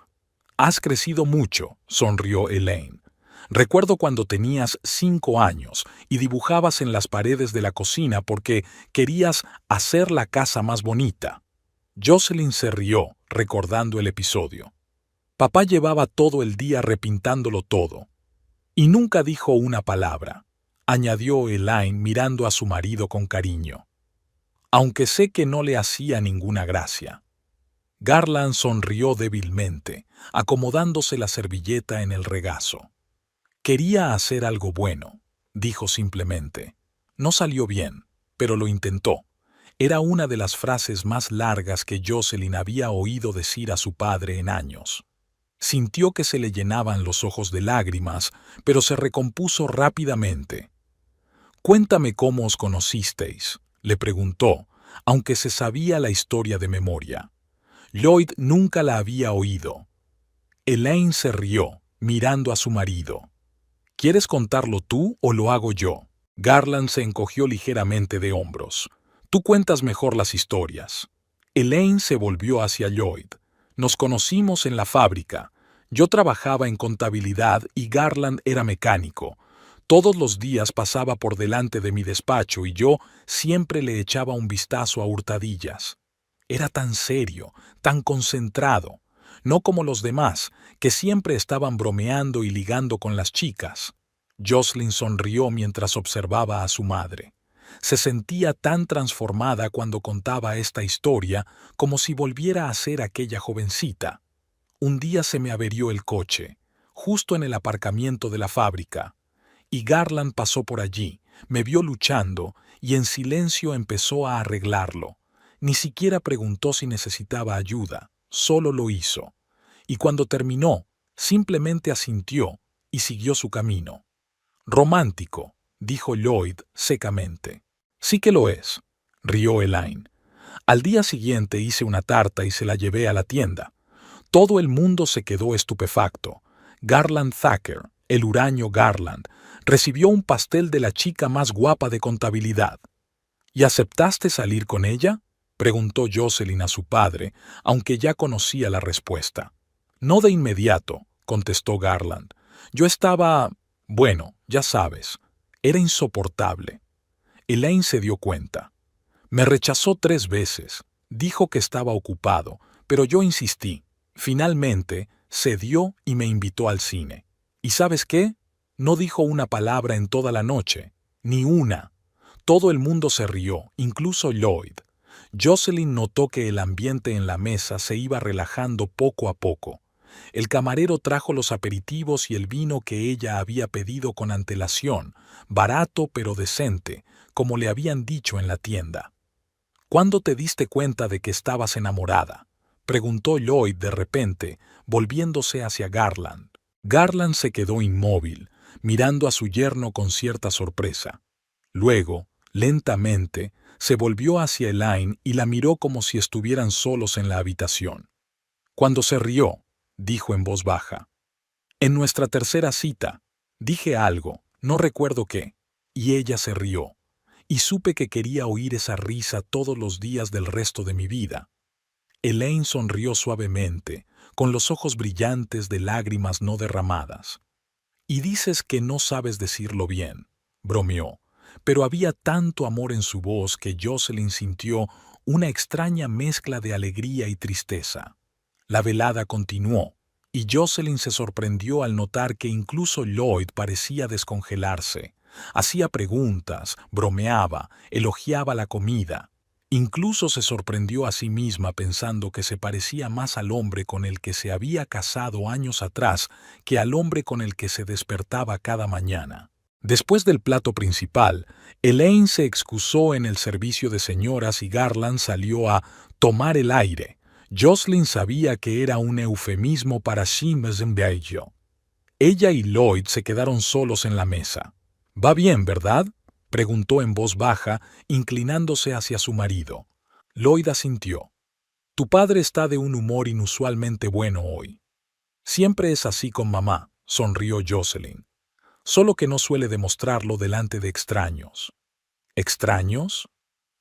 «Has crecido mucho», sonrió Elaine. «Recuerdo cuando tenías 5 años y dibujabas en las paredes de la cocina porque querías hacer la casa más bonita». Jocelyn se rió, recordando el episodio. «Papá llevaba todo el día repintándolo todo. Y nunca dijo una palabra», añadió Elaine mirando a su marido con cariño. «Aunque sé que no le hacía ninguna gracia». Garland sonrió débilmente, acomodándose la servilleta en el regazo. «Quería hacer algo bueno», dijo simplemente. «No salió bien, pero lo intentó». Era una de las frases más largas que Jocelyn había oído decir a su padre en años. Sintió que se le llenaban los ojos de lágrimas, pero se recompuso rápidamente. «Cuéntame cómo os conocisteis», le preguntó, aunque se sabía la historia de memoria. Lloyd nunca la había oído. Elaine se rió, mirando a su marido. «¿Quieres contarlo tú o lo hago yo?» Garland se encogió ligeramente de hombros. «Tú cuentas mejor las historias». Elaine se volvió hacia Lloyd. «Nos conocimos en la fábrica. Yo trabajaba en contabilidad y Garland era mecánico. Todos los días pasaba por delante de mi despacho y yo siempre le echaba un vistazo a hurtadillas. Era tan serio, tan concentrado, no como los demás, que siempre estaban bromeando y ligando con las chicas». Jocelyn sonrió mientras observaba a su madre. Se sentía tan transformada cuando contaba esta historia como si volviera a ser aquella jovencita. «Un día se me averió el coche, justo en el aparcamiento de la fábrica, y Garland pasó por allí, me vio luchando y en silencio empezó a arreglarlo. Ni siquiera preguntó si necesitaba ayuda, solo lo hizo. Y cuando terminó, simplemente asintió y siguió su camino». «Romántico», dijo Lloyd secamente. «Sí que lo es», rió Elaine. «Al día siguiente hice una tarta y se la llevé a la tienda. Todo el mundo se quedó estupefacto. Garland Thacker, el huraño Garland, recibió un pastel de la chica más guapa de contabilidad. ¿Y aceptaste salir con ella?, preguntó Jocelyn a su padre, aunque ya conocía la respuesta. No de inmediato, contestó Garland. Yo estaba... bueno, ya sabes. Era insoportable. Elaine se dio cuenta. Me rechazó 3 veces. Dijo que estaba ocupado, pero yo insistí. Finalmente, cedió y me invitó al cine. ¿Y sabes qué? No dijo una palabra en toda la noche. Ni una. Todo el mundo se rió, incluso Lloyd. Jocelyn notó que el ambiente en la mesa se iba relajando poco a poco. El camarero trajo los aperitivos y el vino que ella había pedido con antelación, barato pero decente, como le habían dicho en la tienda. ¿Cuándo te diste cuenta de que estabas enamorada?, preguntó Lloyd de repente, volviéndose hacia Garland. Garland se quedó inmóvil, mirando a su yerno con cierta sorpresa. Luego, lentamente, se volvió hacia Elaine y la miró como si estuvieran solos en la habitación. Cuando se rió, dijo en voz baja. En nuestra tercera cita, dije algo, no recuerdo qué, y ella se rió, y supe que quería oír esa risa todos los días del resto de mi vida. Elaine sonrió suavemente, con los ojos brillantes de lágrimas no derramadas. Y dices que no sabes decirlo bien, bromeó, pero había tanto amor en su voz que Jocelyn sintió una extraña mezcla de alegría y tristeza. La velada continuó, y Jocelyn se sorprendió al notar que incluso Lloyd parecía descongelarse. Hacía preguntas, bromeaba, elogiaba la comida. Incluso se sorprendió a sí misma pensando que se parecía más al hombre con el que se había casado años atrás que al hombre con el que se despertaba cada mañana. Después del plato principal, Elaine se excusó en el servicio de señoras y Garland salió a tomar el aire. Jocelyn sabía que era un eufemismo para bello. Ella y Lloyd se quedaron solos en la mesa. «¿Va bien, verdad?», preguntó en voz baja, inclinándose hacia su marido. Lloyd asintió. «Tu padre está de un humor inusualmente bueno hoy». «Siempre es así con mamá», sonrió Jocelyn. «Solo que no suele demostrarlo delante de extraños». «¿Extraños?».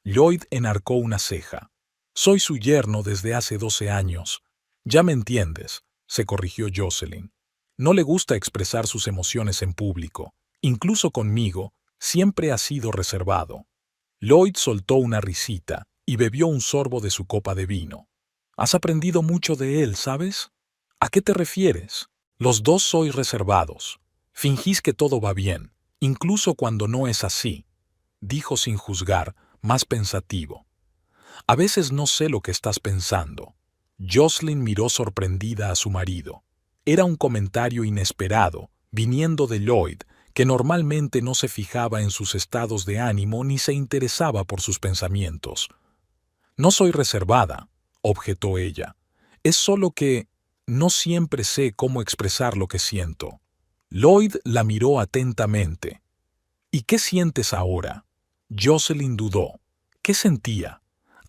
Lloyd enarcó una ceja. «Soy su yerno desde hace 12 años. Ya me entiendes», se corrigió Jocelyn. «No le gusta expresar sus emociones en público. Incluso conmigo, siempre ha sido reservado». Lloyd soltó una risita y bebió un sorbo de su copa de vino. «Has aprendido mucho de él, ¿sabes?». «¿A qué te refieres?». «Los dos sois reservados. Fingís que todo va bien, incluso cuando no es así», dijo sin juzgar, más pensativo. «A veces no sé lo que estás pensando». Jocelyn miró sorprendida a su marido. Era un comentario inesperado, viniendo de Lloyd, que normalmente no se fijaba en sus estados de ánimo ni se interesaba por sus pensamientos. «No soy reservada», objetó ella. «Es solo que no siempre sé cómo expresar lo que siento». Lloyd la miró atentamente. «¿Y qué sientes ahora?». Jocelyn dudó. ¿Qué sentía?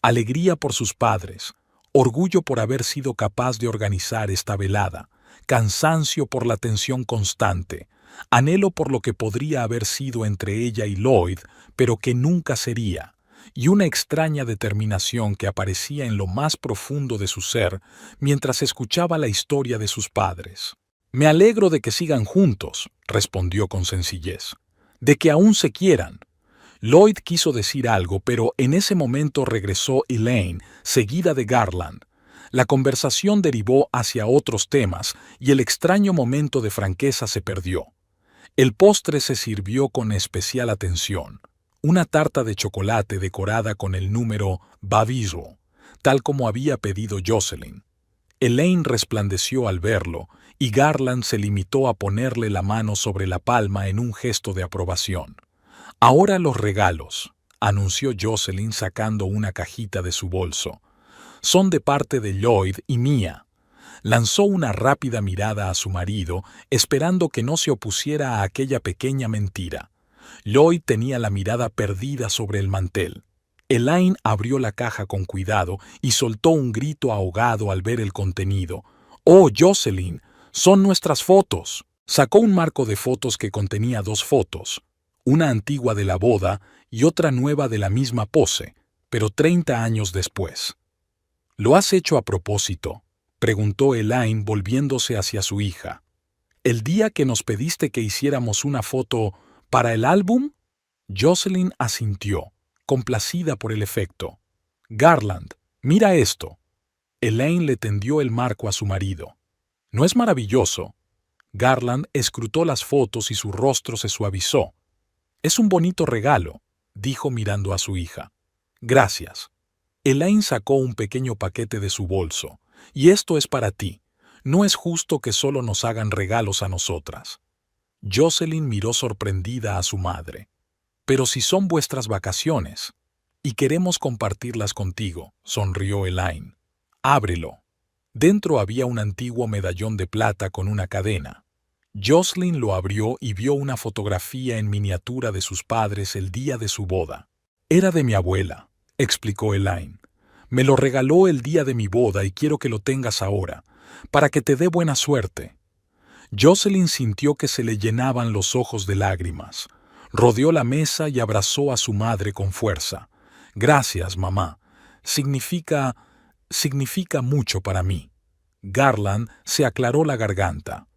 Alegría por sus padres, orgullo por haber sido capaz de organizar esta velada, cansancio por la tensión constante, anhelo por lo que podría haber sido entre ella y Lloyd, pero que nunca sería, y una extraña determinación que aparecía en lo más profundo de su ser mientras escuchaba la historia de sus padres. «Me alegro de que sigan juntos», respondió con sencillez, «de que aún se quieran». Lloyd quiso decir algo, pero en ese momento regresó Elaine, seguida de Garland. La conversación derivó hacia otros temas y el extraño momento de franqueza se perdió. El postre se sirvió con especial atención. Una tarta de chocolate decorada con el número Baviso, tal como había pedido Jocelyn. Elaine resplandeció al verlo, y Garland se limitó a ponerle la mano sobre la palma en un gesto de aprobación. «Ahora los regalos», anunció Jocelyn sacando una cajita de su bolso. «Son de parte de Lloyd y mía». Lanzó una rápida mirada a su marido, esperando que no se opusiera a aquella pequeña mentira. Lloyd tenía la mirada perdida sobre el mantel. Elaine abrió la caja con cuidado y soltó un grito ahogado al ver el contenido. «¡Oh, Jocelyn! ¡Son nuestras fotos!». Sacó un marco de fotos que contenía 2 fotos, una antigua de la boda y otra nueva de la misma pose, pero 30 años después. ¿Lo has hecho a propósito?, preguntó Elaine volviéndose hacia su hija. ¿El día que nos pediste que hiciéramos una foto para el álbum? Jocelyn asintió, complacida por el efecto. Garland, mira esto. Elaine le tendió el marco a su marido. ¿No es maravilloso? Garland escrutó las fotos y su rostro se suavizó. Es un bonito regalo, dijo mirando a su hija. Gracias. Elaine sacó un pequeño paquete de su bolso. Y esto es para ti. No es justo que solo nos hagan regalos a nosotras. Jocelyn miró sorprendida a su madre. Pero si son vuestras vacaciones, y queremos compartirlas contigo, sonrió Elaine. Ábrelo. Dentro había un antiguo medallón de plata con una cadena. Jocelyn lo abrió y vio una fotografía en miniatura de sus padres el día de su boda. Era de mi abuela, explicó Elaine. Me lo regaló el día de mi boda y quiero que lo tengas ahora, para que te dé buena suerte. Jocelyn sintió que se le llenaban los ojos de lágrimas. Rodeó la mesa y abrazó a su madre con fuerza. Gracias, mamá. Significa mucho para mí. Garland se aclaró la garganta.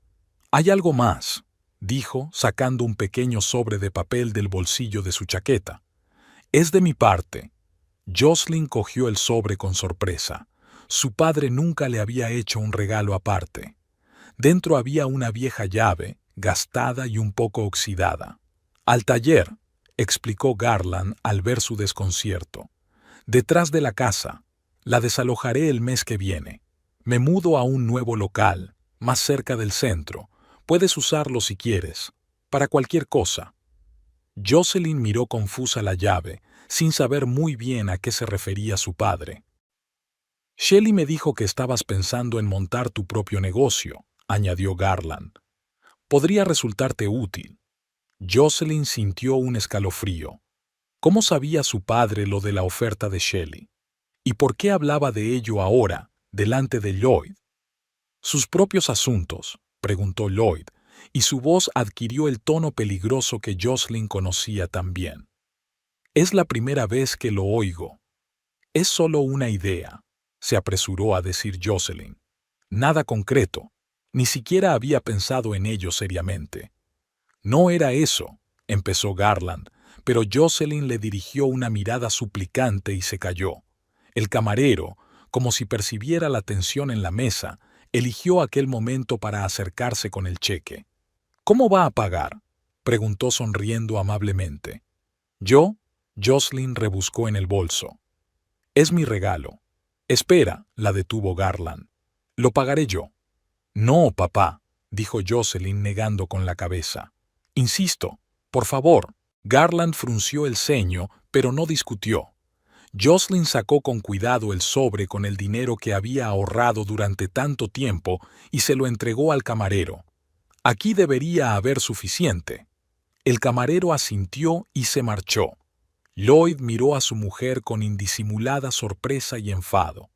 Hay algo más, dijo, sacando un pequeño sobre de papel del bolsillo de su chaqueta. Es de mi parte. Jocelyn cogió el sobre con sorpresa. Su padre nunca le había hecho un regalo aparte. Dentro había una vieja llave, gastada y un poco oxidada. Al taller, explicó Garland al ver su desconcierto. Detrás de la casa. La desalojaré el mes que viene. Me mudo a un nuevo local, más cerca del centro. Puedes usarlo si quieres, para cualquier cosa. Jocelyn miró confusa la llave, sin saber muy bien a qué se refería su padre. Shelley me dijo que estabas pensando en montar tu propio negocio, añadió Garland. Podría resultarte útil. Jocelyn sintió un escalofrío. ¿Cómo sabía su padre lo de la oferta de Shelley? ¿Y por qué hablaba de ello ahora, delante de Lloyd? ¿Sus propios asuntos?, preguntó Lloyd, y su voz adquirió el tono peligroso que Jocelyn conocía tan bien. Es la primera vez que lo oigo. Es solo una idea, se apresuró a decir Jocelyn. Nada concreto. Ni siquiera había pensado en ello seriamente. No era eso, empezó Garland, pero Jocelyn le dirigió una mirada suplicante y se calló. El camarero, como si percibiera la tensión en la mesa, eligió aquel momento para acercarse con el cheque. ¿Cómo va a pagar?, preguntó sonriendo amablemente. Yo, Jocelyn rebuscó en el bolso. Es mi regalo. Espera, la detuvo Garland. Lo pagaré yo. No, papá, dijo Jocelyn negando con la cabeza. Insisto, por favor. Garland frunció el ceño, pero no discutió. Jocelyn sacó con cuidado el sobre con el dinero que había ahorrado durante tanto tiempo y se lo entregó al camarero. Aquí debería haber suficiente. El camarero asintió y se marchó. Lloyd miró a su mujer con indisimulada sorpresa y enfado.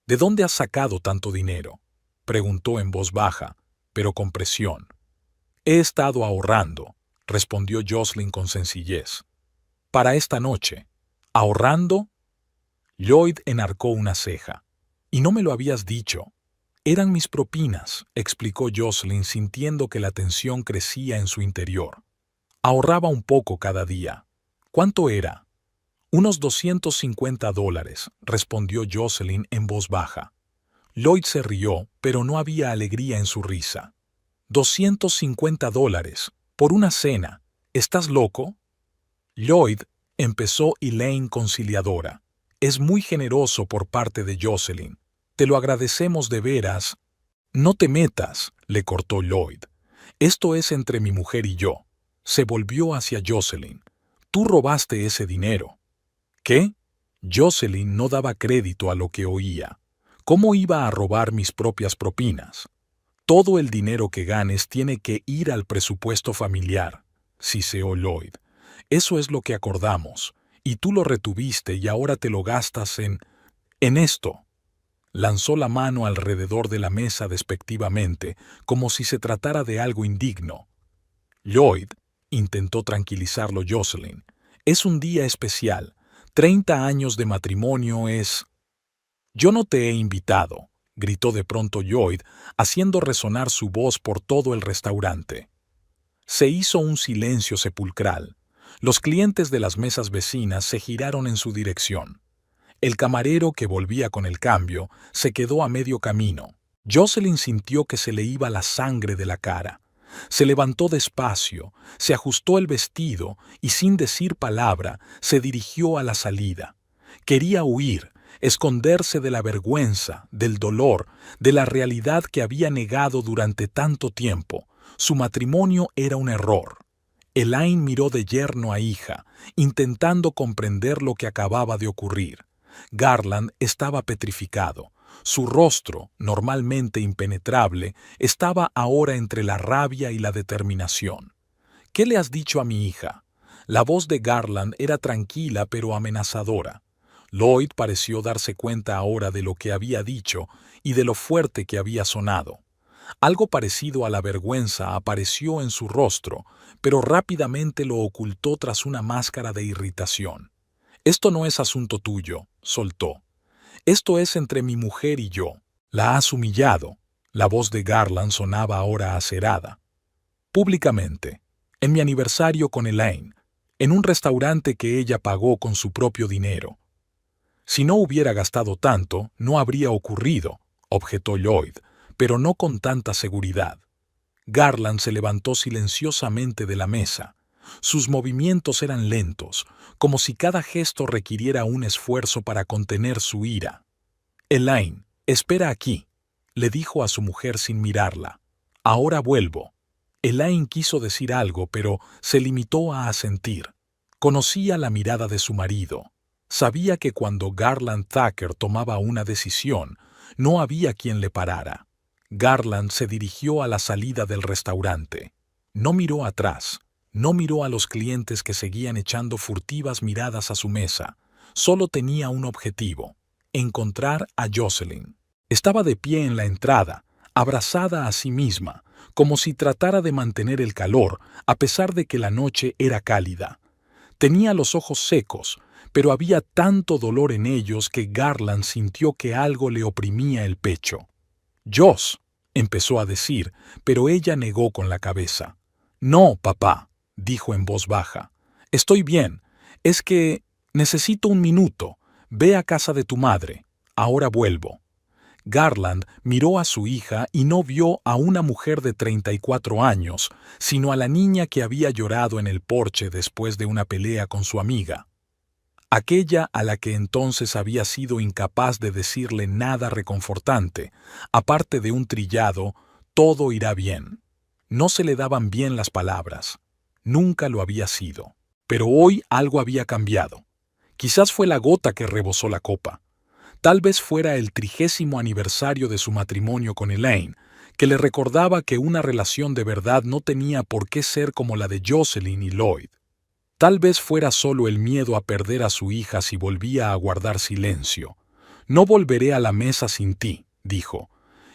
¿De dónde has sacado tanto dinero?, preguntó en voz baja, pero con presión. He estado ahorrando, respondió Jocelyn con sencillez. Para esta noche. ¿Ahorrando? Lloyd enarcó una ceja. Y no me lo habías dicho. Eran mis propinas, explicó Jocelyn sintiendo que la tensión crecía en su interior. Ahorraba un poco cada día. ¿Cuánto era? Unos $250, respondió Jocelyn en voz baja. Lloyd se rió, pero no había alegría en su risa. $250, por una cena. ¿Estás loco? Lloyd, empezó Elaine conciliadora. Es muy generoso por parte de Jocelyn. Te lo agradecemos de veras. No te metas, le cortó Lloyd. Esto es entre mi mujer y yo. Se volvió hacia Jocelyn. Tú robaste ese dinero. ¿Qué? Jocelyn no daba crédito a lo que oía. ¿Cómo iba a robar mis propias propinas? Todo el dinero que ganes tiene que ir al presupuesto familiar, siseó Lloyd. Eso es lo que acordamos, y tú lo retuviste y ahora te lo gastas en esto. Lanzó la mano alrededor de la mesa despectivamente, como si se tratara de algo indigno. Lloyd, intentó tranquilizarlo Jocelyn, es un día especial. 30 años de matrimonio es... Yo no te he invitado, gritó de pronto Lloyd, haciendo resonar su voz por todo el restaurante. Se hizo un silencio sepulcral. Los clientes de las mesas vecinas se giraron en su dirección. El camarero, que volvía con el cambio, se quedó a medio camino. Jocelyn sintió que se le iba la sangre de la cara. Se levantó despacio, se ajustó el vestido y sin decir palabra se dirigió a la salida. Quería huir, esconderse de la vergüenza, del dolor, de la realidad que había negado durante tanto tiempo. Su matrimonio era un error. Elaine miró de yerno a hija, intentando comprender lo que acababa de ocurrir. Garland estaba petrificado. Su rostro, normalmente impenetrable, estaba ahora entre la rabia y la determinación. ¿Qué le has dicho a mi hija? La voz de Garland era tranquila pero amenazadora. Lloyd pareció darse cuenta ahora de lo que había dicho y de lo fuerte que había sonado. Algo parecido a la vergüenza apareció en su rostro, pero rápidamente lo ocultó tras una máscara de irritación. «Esto no es asunto tuyo», soltó. «Esto es entre mi mujer y yo. La has humillado». La voz de Garland sonaba ahora acerada. «Públicamente, en mi aniversario con Elaine, en un restaurante que ella pagó con su propio dinero». «Si no hubiera gastado tanto, no habría ocurrido», objetó Lloyd, pero no con tanta seguridad. Garland se levantó silenciosamente de la mesa. Sus movimientos eran lentos, como si cada gesto requiriera un esfuerzo para contener su ira. «Elaine, espera aquí», le dijo a su mujer sin mirarla. «Ahora vuelvo». Elaine quiso decir algo, pero se limitó a asentir. Conocía la mirada de su marido. Sabía que cuando Garland Thacker tomaba una decisión, no había quien le parara. Garland se dirigió a la salida del restaurante. No miró atrás. No miró a los clientes que seguían echando furtivas miradas a su mesa. Solo tenía un objetivo: encontrar a Jocelyn. Estaba de pie en la entrada, abrazada a sí misma, como si tratara de mantener el calor, a pesar de que la noche era cálida. Tenía los ojos secos, pero había tanto dolor en ellos que Garland sintió que algo le oprimía el pecho. «Joss», empezó a decir, pero ella negó con la cabeza. «No, papá», dijo en voz baja. «Estoy bien. Es que necesito un minuto. Ve a casa de tu madre. Ahora vuelvo». Garland miró a su hija y no vio a una mujer de 34 años, sino a la niña que había llorado en el porche después de una pelea con su amiga. Aquella a la que entonces había sido incapaz de decirle nada reconfortante, aparte de un trillado «todo irá bien». No se le daban bien las palabras. Nunca lo había sido. Pero hoy algo había cambiado. Quizás fue la gota que rebosó la copa. Tal vez fuera el 30º aniversario de su matrimonio con Elaine, que le recordaba que una relación de verdad no tenía por qué ser como la de Jocelyn y Lloyd. Tal vez fuera solo el miedo a perder a su hija si volvía a guardar silencio. «No volveré a la mesa sin ti», dijo.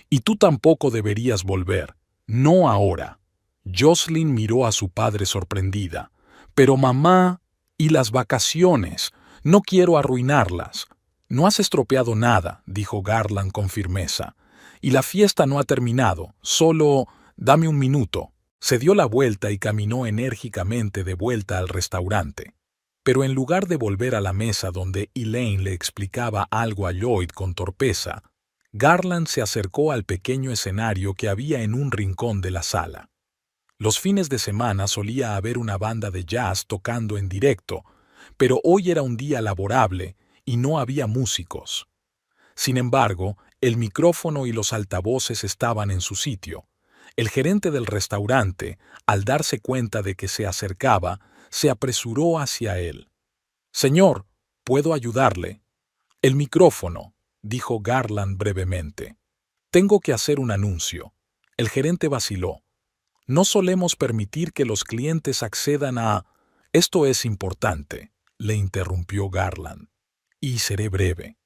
«Y tú tampoco deberías volver. No ahora». Jocelyn miró a su padre sorprendida. «Pero mamá, ¿y las vacaciones? No quiero arruinarlas». «No has estropeado nada», dijo Garland con firmeza. «Y la fiesta no ha terminado. Solo dame un minuto». Se dio la vuelta y caminó enérgicamente de vuelta al restaurante. Pero en lugar de volver a la mesa donde Elaine le explicaba algo a Lloyd con torpeza, Garland se acercó al pequeño escenario que había en un rincón de la sala. Los fines de semana solía haber una banda de jazz tocando en directo, pero hoy era un día laborable y no había músicos. Sin embargo, el micrófono y los altavoces estaban en su sitio. El gerente del restaurante, al darse cuenta de que se acercaba, se apresuró hacia él. «Señor, ¿puedo ayudarle?» «El micrófono», dijo Garland brevemente. «Tengo que hacer un anuncio». El gerente vaciló. «No solemos permitir que los clientes accedan a...» «Esto es importante», le interrumpió Garland. «Y seré breve».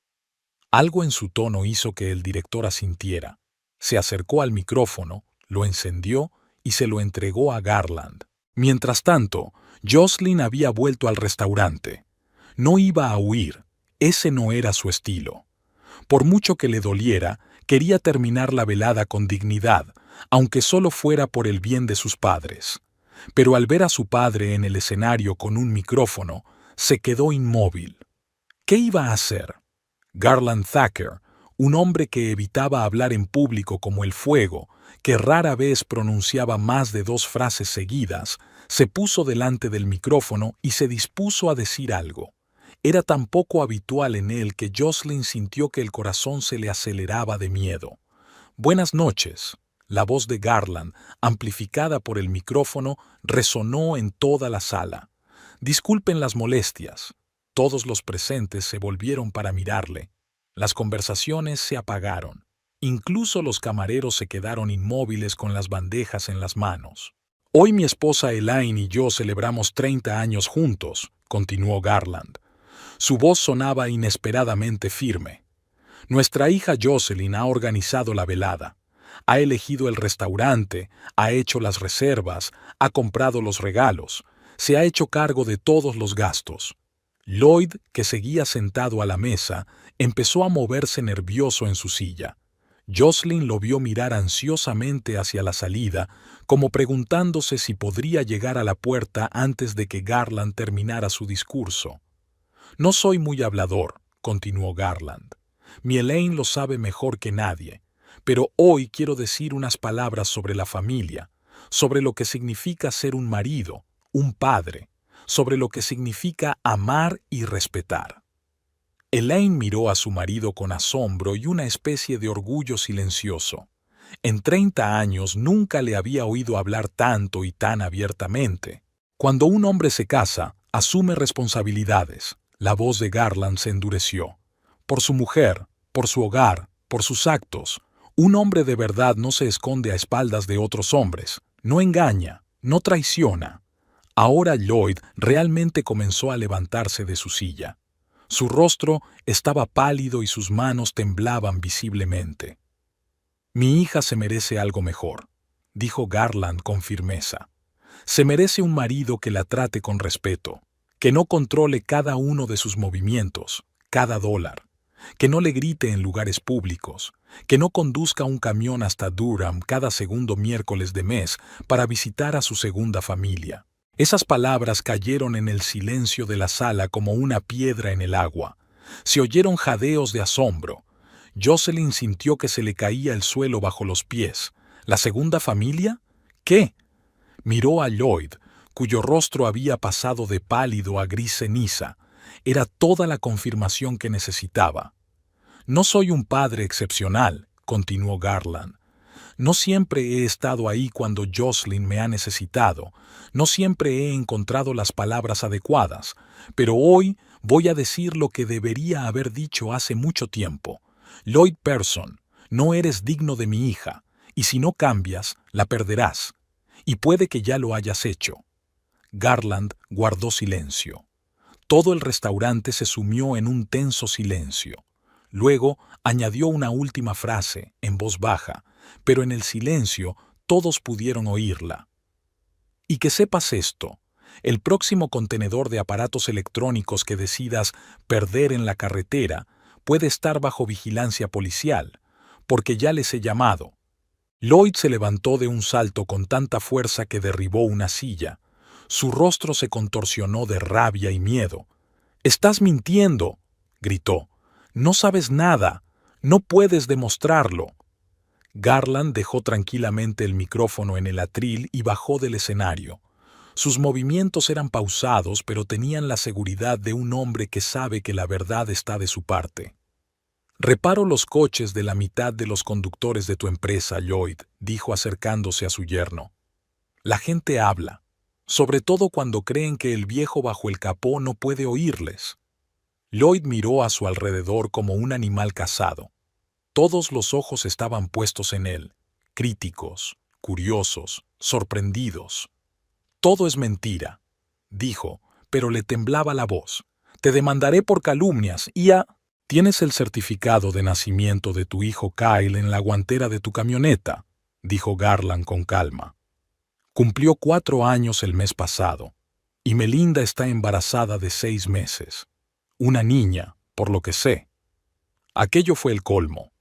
Algo en su tono hizo que el director asintiera. Se acercó al micrófono, lo encendió y se lo entregó a Garland. Mientras tanto, Jocelyn había vuelto al restaurante. No iba a huir, ese no era su estilo. Por mucho que le doliera, quería terminar la velada con dignidad, aunque solo fuera por el bien de sus padres. Pero al ver a su padre en el escenario con un micrófono, se quedó inmóvil. ¿Qué iba a hacer? Garland Thacker, un hombre que evitaba hablar en público como el fuego, que rara vez pronunciaba más de 2 frases seguidas, se puso delante del micrófono y se dispuso a decir algo. Era tan poco habitual en él que Jocelyn sintió que el corazón se le aceleraba de miedo. «Buenas noches». La voz de Garland, amplificada por el micrófono, resonó en toda la sala. «Disculpen las molestias». Todos los presentes se volvieron para mirarle. Las conversaciones se apagaron. Incluso los camareros se quedaron inmóviles con las bandejas en las manos. «Hoy mi esposa Elaine y yo celebramos 30 años juntos», continuó Garland. Su voz sonaba inesperadamente firme. «Nuestra hija Jocelyn ha organizado la velada. Ha elegido el restaurante, ha hecho las reservas, ha comprado los regalos, se ha hecho cargo de todos los gastos». Lloyd, que seguía sentado a la mesa, empezó a moverse nervioso en su silla. Jocelyn lo vio mirar ansiosamente hacia la salida, como preguntándose si podría llegar a la puerta antes de que Garland terminara su discurso. «No soy muy hablador», continuó Garland. «Mi Elaine lo sabe mejor que nadie, pero hoy quiero decir unas palabras sobre la familia, sobre lo que significa ser un marido, un padre, sobre lo que significa amar y respetar». Elaine miró a su marido con asombro y una especie de orgullo silencioso. En 30 años nunca le había oído hablar tanto y tan abiertamente. Cuando un hombre se casa, asume responsabilidades. La voz de Garland se endureció. Por su mujer, por su hogar, por sus actos. Un hombre de verdad no se esconde a espaldas de otros hombres, no engaña, no traiciona. Ahora Lloyd realmente comenzó a levantarse de su silla. Su rostro estaba pálido y sus manos temblaban visiblemente. «Mi hija se merece algo mejor», dijo Garland con firmeza. «Se merece un marido que la trate con respeto, que no controle cada uno de sus movimientos, cada dólar, que no le grite en lugares públicos, que no conduzca un camión hasta Durham cada segundo miércoles de mes para visitar a su segunda familia». Esas palabras cayeron en el silencio de la sala como una piedra en el agua. Se oyeron jadeos de asombro. Jocelyn sintió que se le caía el suelo bajo los pies. ¿La segunda familia? ¿Qué? Miró a Lloyd, cuyo rostro había pasado de pálido a gris ceniza. Era toda la confirmación que necesitaba. «No soy un padre excepcional», continuó Garland. «No siempre he estado ahí cuando Jocelyn me ha necesitado, no siempre he encontrado las palabras adecuadas, pero hoy voy a decir lo que debería haber dicho hace mucho tiempo. Lloyd Person, no eres digno de mi hija, y si no cambias, la perderás. Y puede que ya lo hayas hecho». Garland guardó silencio. Todo el restaurante se sumió en un tenso silencio. Luego añadió una última frase, en voz baja, pero en el silencio todos pudieron oírla. «Y que sepas esto, el próximo contenedor de aparatos electrónicos que decidas perder en la carretera puede estar bajo vigilancia policial, porque ya les he llamado». Lloyd se levantó de un salto con tanta fuerza que derribó una silla. Su rostro se contorsionó de rabia y miedo. «¡Estás mintiendo!», gritó. «No sabes nada. No puedes demostrarlo». Garland dejó tranquilamente el micrófono en el atril y bajó del escenario. Sus movimientos eran pausados, pero tenían la seguridad de un hombre que sabe que la verdad está de su parte. «Reparo los coches de la mitad de los conductores de tu empresa, Lloyd», dijo acercándose a su yerno. «La gente habla, sobre todo cuando creen que el viejo bajo el capó no puede oírles». Lloyd miró a su alrededor como un animal cazado. Todos los ojos estaban puestos en él, críticos, curiosos, sorprendidos. «Todo es mentira», dijo, pero le temblaba la voz. «Te demandaré por calumnias y a...» «Tienes el certificado de nacimiento de tu hijo Kyle en la guantera de tu camioneta», dijo Garland con calma. «Cumplió 4 años el mes pasado, y Melinda está embarazada de 6 meses. Una niña, por lo que sé». Aquello fue el colmo.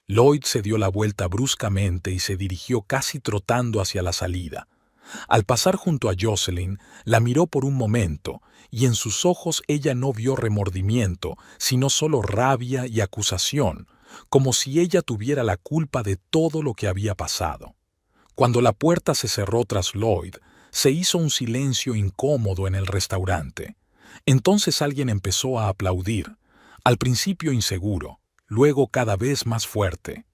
Lloyd se dio la vuelta bruscamente y se dirigió casi trotando hacia la salida. Al pasar junto a Jocelyn, la miró por un momento, y en sus ojos ella no vio remordimiento, sino solo rabia y acusación, como si ella tuviera la culpa de todo lo que había pasado. Cuando la puerta se cerró tras Lloyd, se hizo un silencio incómodo en el restaurante. Entonces alguien empezó a aplaudir, al principio inseguro, luego cada vez más fuerte.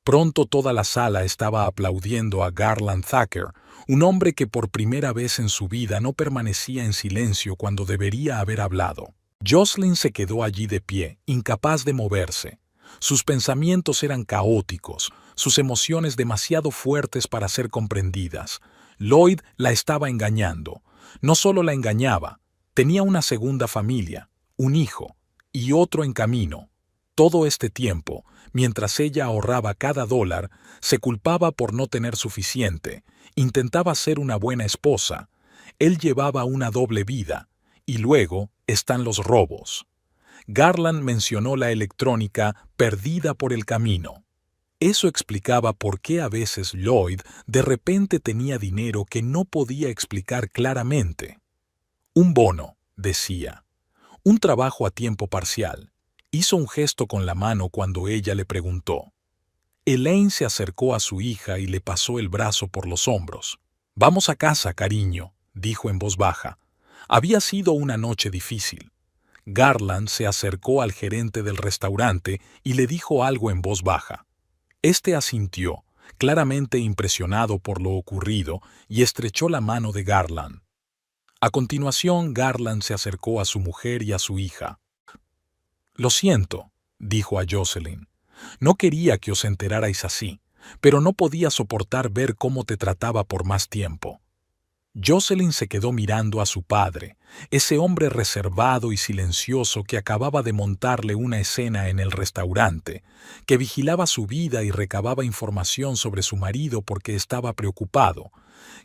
Pronto toda la sala estaba aplaudiendo a Garland Thacker, un hombre que por primera vez en su vida no permanecía en silencio cuando debería haber hablado. Jocelyn se quedó allí de pie, incapaz de moverse. Sus pensamientos eran caóticos, sus emociones demasiado fuertes para ser comprendidas. Lloyd la estaba engañando. No solo la engañaba, tenía una segunda familia, un hijo, y otro en camino. Todo este tiempo, mientras ella ahorraba cada dólar, se culpaba por no tener suficiente, intentaba ser una buena esposa. Él llevaba una doble vida, y luego están los robos. Garland mencionó la electrónica perdida por el camino. Eso explicaba por qué a veces Lloyd de repente tenía dinero que no podía explicar claramente. Un bono, decía. Un trabajo a tiempo parcial. Hizo un gesto con la mano cuando ella le preguntó. Elaine se acercó a su hija y le pasó el brazo por los hombros. «Vamos a casa, cariño», dijo en voz baja. Había sido una noche difícil. Garland se acercó al gerente del restaurante y le dijo algo en voz baja. Este asintió, claramente impresionado por lo ocurrido, y estrechó la mano de Garland. A continuación, Garland se acercó a su mujer y a su hija. «Lo siento», dijo a Jocelyn. «No quería que os enterarais así, pero no podía soportar ver cómo te trataba por más tiempo». Jocelyn se quedó mirando a su padre, ese hombre reservado y silencioso que acababa de montarle una escena en el restaurante, que vigilaba su vida y recababa información sobre su marido porque estaba preocupado,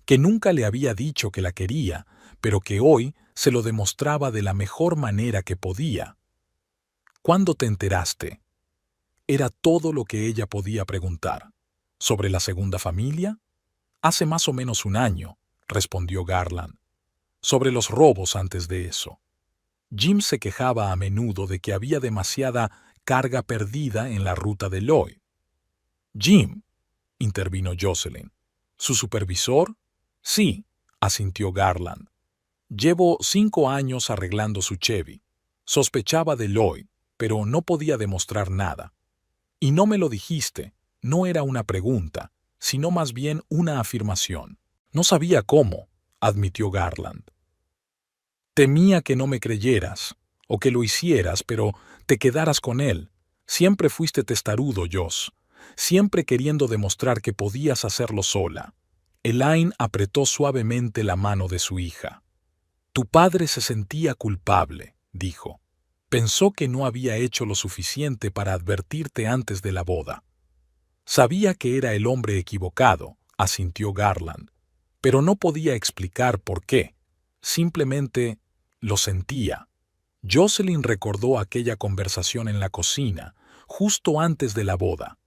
que nunca le había dicho que la quería, pero que hoy se lo demostraba de la mejor manera que podía. «¿Cuándo te enteraste?», era todo lo que ella podía preguntar. «¿Sobre la segunda familia?». «Hace más o menos un año», respondió Garland. «Sobre los robos antes de eso». Jim se quejaba a menudo de que había demasiada carga perdida en la ruta de Lloyd. «Jim», intervino Jocelyn. «¿Su supervisor?». «Sí», asintió Garland. «Llevo 5 años arreglando su Chevy. Sospechaba de Lloyd, pero no podía demostrar nada. Y no me lo dijiste, no era una pregunta, sino más bien una afirmación. No sabía cómo», admitió Garland. «Temía que no me creyeras, o que lo hicieras, pero te quedaras con él. Siempre fuiste testarudo, Joss, siempre queriendo demostrar que podías hacerlo sola». Elaine apretó suavemente la mano de su hija. «Tu padre se sentía culpable», dijo. «Pensó que no había hecho lo suficiente para advertirte antes de la boda». «Sabía que era el hombre equivocado», asintió Garland, «pero no podía explicar por qué. Simplemente lo sentía». Jocelyn recordó aquella conversación en la cocina, justo antes de la boda.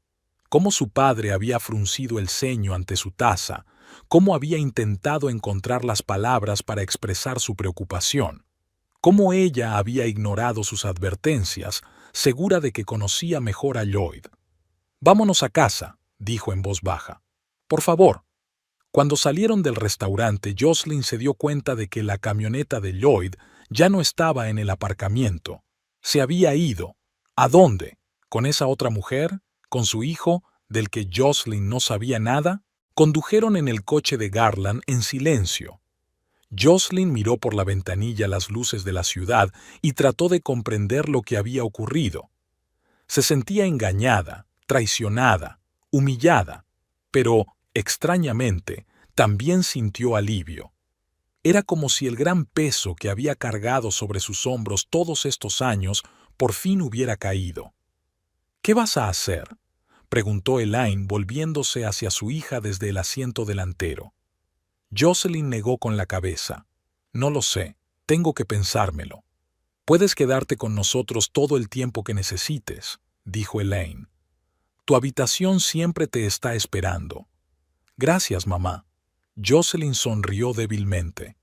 Cómo su padre había fruncido el ceño ante su taza, cómo había intentado encontrar las palabras para expresar su preocupación, cómo ella había ignorado sus advertencias, segura de que conocía mejor a Lloyd. «Vámonos a casa», dijo en voz baja. «Por favor». Cuando salieron del restaurante, Jocelyn se dio cuenta de que la camioneta de Lloyd ya no estaba en el aparcamiento. Se había ido. ¿A dónde? ¿Con esa otra mujer? ¿Con su hijo, del que Jocelyn no sabía nada? Condujeron en el coche de Garland en silencio. Jocelyn miró por la ventanilla las luces de la ciudad y trató de comprender lo que había ocurrido. Se sentía engañada, traicionada, humillada, pero, extrañamente, también sintió alivio. Era como si el gran peso que había cargado sobre sus hombros todos estos años por fin hubiera caído. ¿Qué vas a hacer?, preguntó Elaine volviéndose hacia su hija desde el asiento delantero. Jocelyn negó con la cabeza. No lo sé, tengo que pensármelo. Puedes quedarte con nosotros todo el tiempo que necesites, dijo Elaine. Tu habitación siempre te está esperando. Gracias, mamá. Jocelyn sonrió débilmente.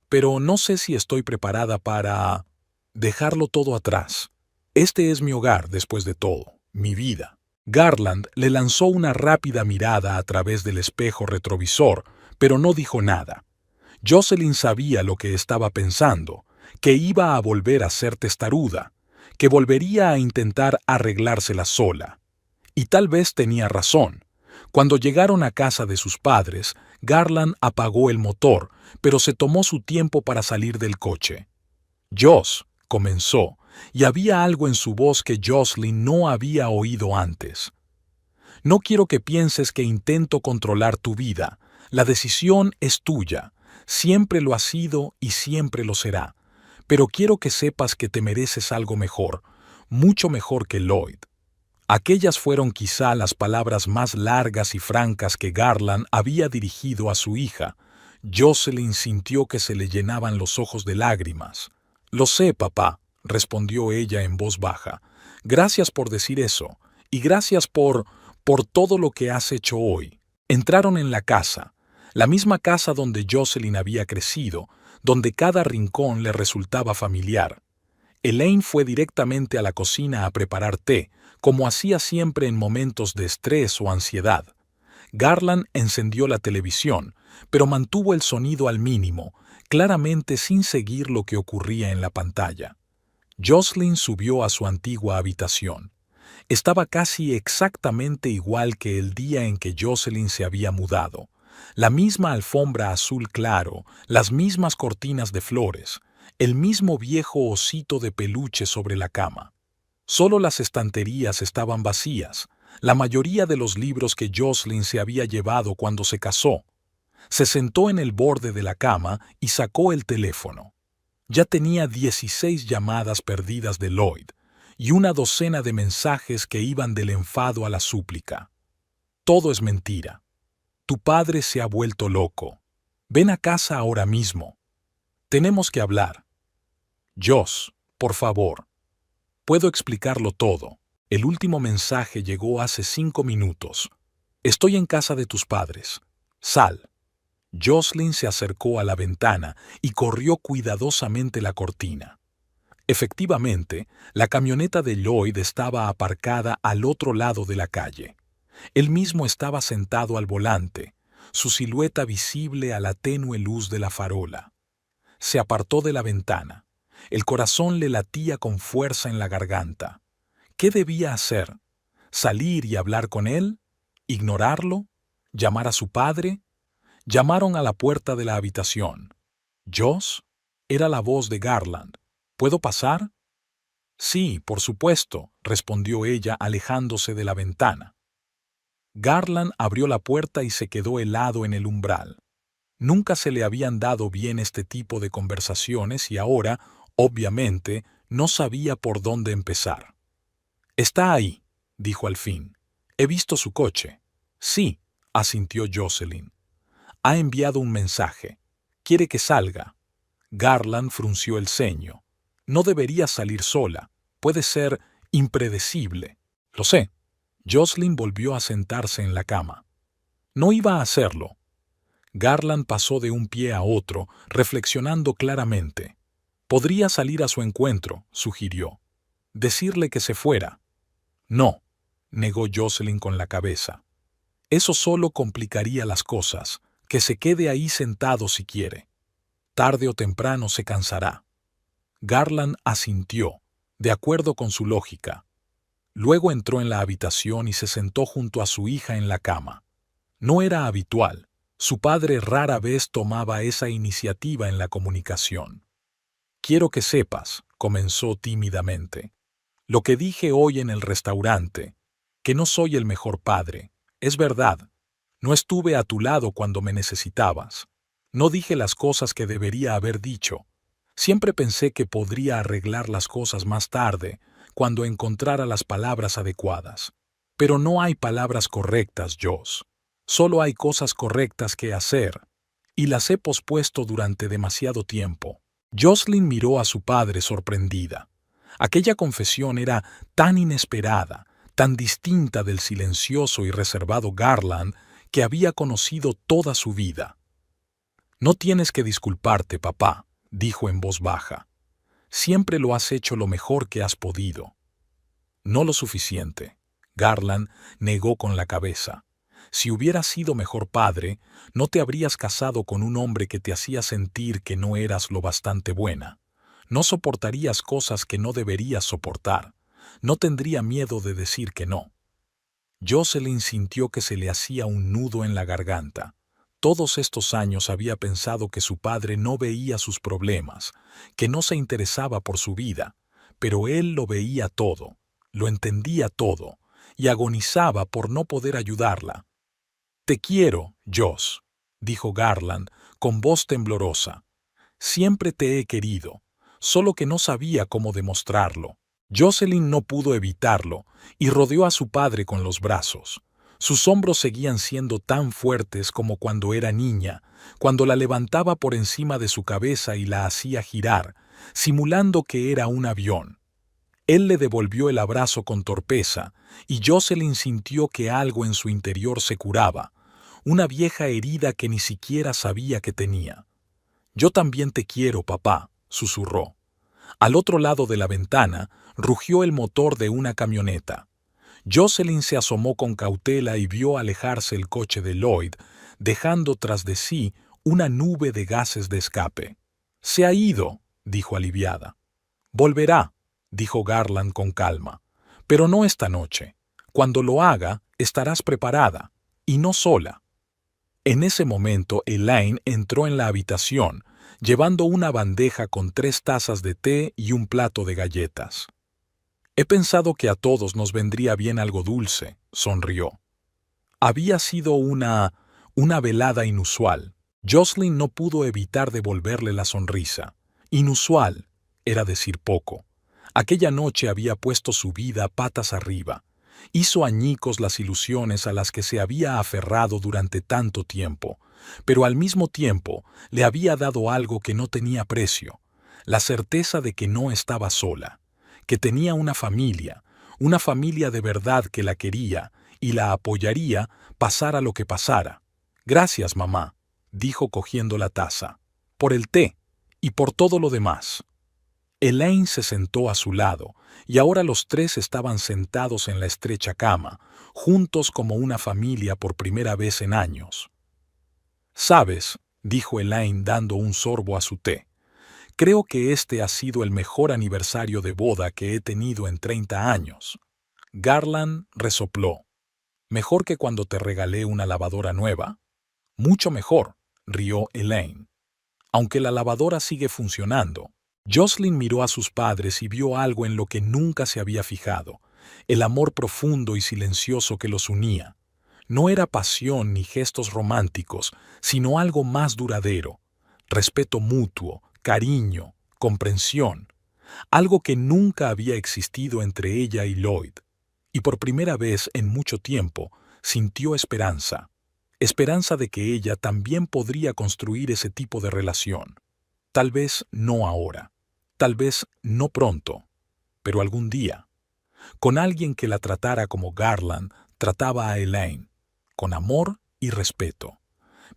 Pero no sé si estoy preparada para dejarlo todo atrás. Este es mi hogar después de todo, mi vida. Garland le lanzó una rápida mirada a través del espejo retrovisor, pero no dijo nada. Jocelyn sabía lo que estaba pensando, que iba a volver a ser testaruda, que volvería a intentar arreglársela sola. Y tal vez tenía razón. Cuando llegaron a casa de sus padres, Garland apagó el motor, pero se tomó su tiempo para salir del coche. «Joss», comenzó, y había algo en su voz que Jocelyn no había oído antes. «No quiero que pienses que intento controlar tu vida. La decisión es tuya. Siempre lo ha sido y siempre lo será. Pero quiero que sepas que te mereces algo mejor, mucho mejor que Lloyd». Aquellas fueron quizá las palabras más largas y francas que Garland había dirigido a su hija. Jocelyn sintió que se le llenaban los ojos de lágrimas. «Lo sé, papá», respondió ella en voz baja. «Gracias por decir eso, y gracias por todo lo que has hecho hoy». Entraron en la casa, la misma casa donde Jocelyn había crecido, donde cada rincón le resultaba familiar. Elaine fue directamente a la cocina a preparar té, como hacía siempre en momentos de estrés o ansiedad. Garland encendió la televisión, pero mantuvo el sonido al mínimo, claramente sin seguir lo que ocurría en la pantalla. Jocelyn subió a su antigua habitación. Estaba casi exactamente igual que el día en que Jocelyn se había mudado. La misma alfombra azul claro, las mismas cortinas de flores, el mismo viejo osito de peluche sobre la cama. Solo las estanterías estaban vacías, la mayoría de los libros que Jocelyn se había llevado cuando se casó. Se sentó en el borde de la cama y sacó el teléfono. Ya tenía 16 llamadas perdidas de Lloyd y una docena de mensajes que iban del enfado a la súplica. «Todo es mentira. Tu padre se ha vuelto loco. Ven a casa ahora mismo. Tenemos que hablar. Joss, por favor. Puedo explicarlo todo. El último mensaje llegó hace 5 minutos. Estoy en casa de tus padres. Sal». Jocelyn se acercó a la ventana y corrió cuidadosamente la cortina. Efectivamente, la camioneta de Lloyd estaba aparcada al otro lado de la calle. Él mismo estaba sentado al volante, su silueta visible a la tenue luz de la farola. Se apartó de la ventana. El corazón le latía con fuerza en la garganta. ¿Qué debía hacer? ¿Salir y hablar con él? ¿Ignorarlo? ¿Llamar a su padre? Llamaron a la puerta de la habitación. «¿Joss?», era la voz de Garland. «¿Puedo pasar?». «Sí, por supuesto», respondió ella alejándose de la ventana. Garland abrió la puerta y se quedó helado en el umbral. Nunca se le habían dado bien este tipo de conversaciones y ahora, obviamente, no sabía por dónde empezar. «Está ahí», dijo al fin. «He visto su coche». «Sí», asintió Jocelyn. «Ha enviado un mensaje. Quiere que salga». Garland frunció el ceño. «No debería salir sola. Puede ser impredecible». «Lo sé». Jocelyn volvió a sentarse en la cama. «No iba a hacerlo». Garland pasó de un pie a otro, reflexionando claramente. «Podría salir a su encuentro», sugirió. «Decirle que se fuera». «No», negó Jocelyn con la cabeza. «Eso solo complicaría las cosas. Que se quede ahí sentado si quiere. Tarde o temprano se cansará». Garland asintió, de acuerdo con su lógica. Luego entró en la habitación y se sentó junto a su hija en la cama. No era habitual. Su padre rara vez tomaba esa iniciativa en la comunicación. «Quiero que sepas», comenzó tímidamente, «lo que dije hoy en el restaurante, que no soy el mejor padre. Es verdad. No estuve a tu lado cuando me necesitabas. No dije las cosas que debería haber dicho. Siempre pensé que podría arreglar las cosas más tarde, cuando encontrara las palabras adecuadas. Pero no hay palabras correctas, Joss. Solo hay cosas correctas que hacer, y las he pospuesto durante demasiado tiempo. Jocelyn miró a su padre sorprendida. Aquella confesión era tan inesperada, tan distinta del silencioso y reservado Garland que había conocido toda su vida. «No tienes que disculparte, papá», dijo en voz baja. «Siempre lo has hecho lo mejor que has podido». «No lo suficiente», Garland negó con la cabeza. «Si hubieras sido mejor padre, no te habrías casado con un hombre que te hacía sentir que no eras lo bastante buena. No soportarías cosas que no deberías soportar. No tendría miedo de decir que no». Jocelyn sintió que se le hacía un nudo en la garganta. Todos estos años había pensado que su padre no veía sus problemas, que no se interesaba por su vida, pero él lo veía todo, lo entendía todo, y agonizaba por no poder ayudarla. «Te quiero, Joss», dijo Garland con voz temblorosa. «Siempre te he querido, solo que no sabía cómo demostrarlo». Jocelyn no pudo evitarlo y rodeó a su padre con los brazos. Sus hombros seguían siendo tan fuertes como cuando era niña, cuando la levantaba por encima de su cabeza y la hacía girar, simulando que era un avión. Él le devolvió el abrazo con torpeza, y Jocelyn sintió que algo en su interior se curaba, una vieja herida que ni siquiera sabía que tenía. «Yo también te quiero, papá», susurró. Al otro lado de la ventana rugió el motor de una camioneta. Jocelyn se asomó con cautela y vio alejarse el coche de Lloyd, dejando tras de sí una nube de gases de escape. «Se ha ido», dijo aliviada. «Volverá», dijo Garland con calma. «Pero no esta noche. Cuando lo haga, estarás preparada, y no sola». En ese momento, Elaine entró en la habitación, llevando una bandeja con 3 tazas de té y un plato de galletas. «He pensado que a todos nos vendría bien algo dulce», sonrió. Había sido una velada inusual. Jocelyn no pudo evitar devolverle la sonrisa. Inusual era decir poco. Aquella noche había puesto su vida patas arriba. Hizo añicos las ilusiones a las que se había aferrado durante tanto tiempo, pero al mismo tiempo le había dado algo que no tenía precio, la certeza de que no estaba sola, que tenía una familia de verdad que la quería y la apoyaría pasara lo que pasara. «Gracias, mamá», dijo cogiendo la taza, «por el té y por todo lo demás». Elaine se sentó a su lado, y ahora los 3 estaban sentados en la estrecha cama, juntos como una familia por primera vez en años. «¿Sabes?», dijo Elaine dando un sorbo a su té, «creo que este ha sido el mejor aniversario de boda que he tenido en 30 años». Garland resopló. «¿Mejor que cuando te regalé una lavadora nueva?» «Mucho mejor», rió Elaine. «Aunque la lavadora sigue funcionando». Jocelyn miró a sus padres y vio algo en lo que nunca se había fijado, el amor profundo y silencioso que los unía. No era pasión ni gestos románticos, sino algo más duradero, respeto mutuo, cariño, comprensión, algo que nunca había existido entre ella y Lloyd. Y por primera vez en mucho tiempo sintió esperanza de que ella también podría construir ese tipo de relación. Tal vez no ahora. Tal vez no pronto, pero algún día, con alguien que la tratara como Garland trataba a Elaine, con amor y respeto.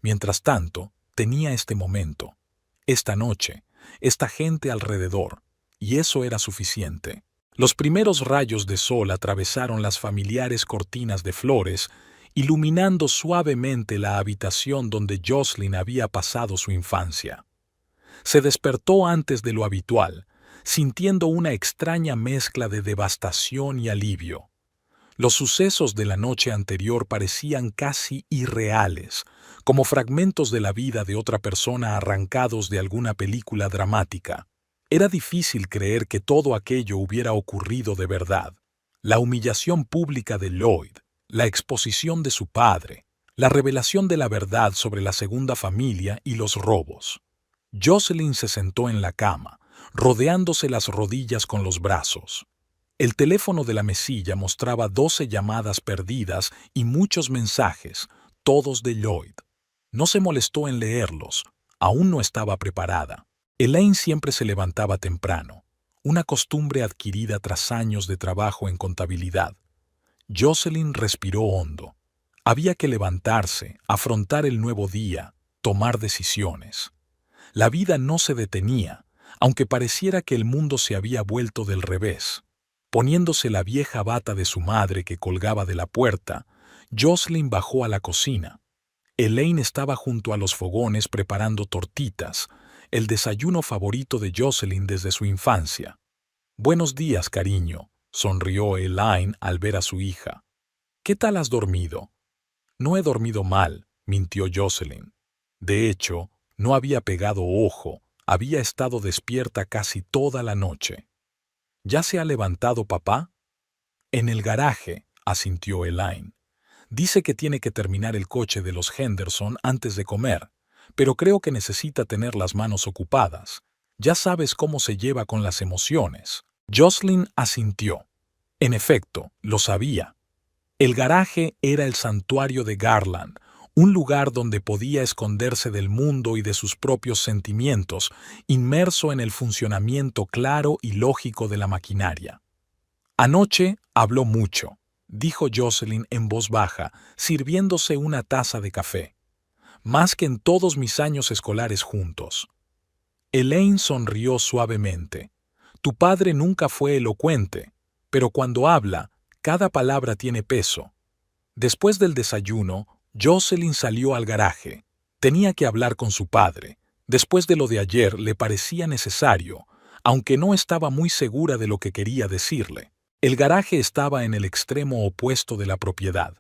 Mientras tanto, tenía este momento, esta noche, esta gente alrededor, y eso era suficiente. Los primeros rayos de sol atravesaron las familiares cortinas de flores, iluminando suavemente la habitación donde Jocelyn había pasado su infancia. Se despertó antes de lo habitual, sintiendo una extraña mezcla de devastación y alivio. Los sucesos de la noche anterior parecían casi irreales, como fragmentos de la vida de otra persona arrancados de alguna película dramática. Era difícil creer que todo aquello hubiera ocurrido de verdad. La humillación pública de Lloyd, la exposición de su padre, la revelación de la verdad sobre la segunda familia y los robos. Jocelyn se sentó en la cama, rodeándose las rodillas con los brazos. El teléfono de la mesilla mostraba 12 llamadas perdidas y muchos mensajes, todos de Lloyd. No se molestó en leerlos, aún no estaba preparada. Elaine siempre se levantaba temprano, una costumbre adquirida tras años de trabajo en contabilidad. Jocelyn respiró hondo. Había que levantarse, afrontar el nuevo día, tomar decisiones. La vida no se detenía, aunque pareciera que el mundo se había vuelto del revés. Poniéndose la vieja bata de su madre que colgaba de la puerta, Jocelyn bajó a la cocina. Elaine estaba junto a los fogones preparando tortitas, el desayuno favorito de Jocelyn desde su infancia. «Buenos días, cariño», sonrió Elaine al ver a su hija. «¿Qué tal has dormido?» «No he dormido mal», mintió Jocelyn. De hecho, no había pegado ojo, había estado despierta casi toda la noche. «¿Ya se ha levantado papá?» «En el garaje», asintió Elaine. «Dice que tiene que terminar el coche de los Henderson antes de comer, pero creo que necesita tener las manos ocupadas. Ya sabes cómo se lleva con las emociones». Jocelyn asintió. En efecto, lo sabía. El garaje era el santuario de Garland, un lugar donde podía esconderse del mundo y de sus propios sentimientos, inmerso en el funcionamiento claro y lógico de la maquinaria. «Anoche habló mucho», dijo Jocelyn en voz baja, sirviéndose una taza de café. «Más que en todos mis años escolares juntos». Elaine sonrió suavemente. «Tu padre nunca fue elocuente, pero cuando habla, cada palabra tiene peso». Después del desayuno, Jocelyn salió al garaje. Tenía que hablar con su padre. Después de lo de ayer le parecía necesario, aunque no estaba muy segura de lo que quería decirle. El garaje estaba en el extremo opuesto de la propiedad,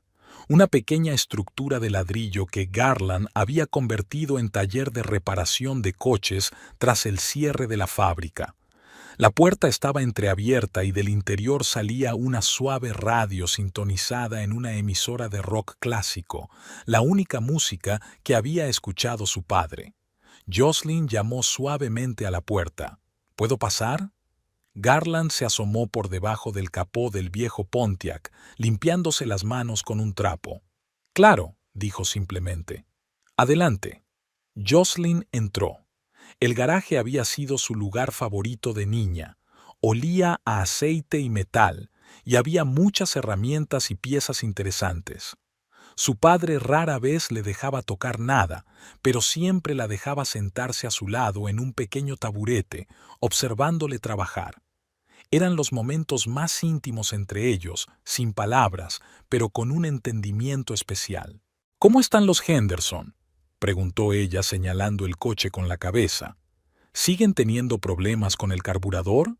una pequeña estructura de ladrillo que Garland había convertido en taller de reparación de coches tras el cierre de la fábrica. La puerta estaba entreabierta y del interior salía una suave radio sintonizada en una emisora de rock clásico, la única música que había escuchado su padre. Jocelyn llamó suavemente a la puerta. «¿Puedo pasar?» Garland se asomó por debajo del capó del viejo Pontiac, limpiándose las manos con un trapo. «Claro», dijo simplemente. «Adelante». Jocelyn entró. El garaje había sido su lugar favorito de niña. Olía a aceite y metal, y había muchas herramientas y piezas interesantes. Su padre rara vez le dejaba tocar nada, pero siempre la dejaba sentarse a su lado en un pequeño taburete, observándole trabajar. Eran los momentos más íntimos entre ellos, sin palabras, pero con un entendimiento especial. «¿Cómo están los Henderson?», preguntó ella señalando el coche con la cabeza. «¿Siguen teniendo problemas con el carburador?»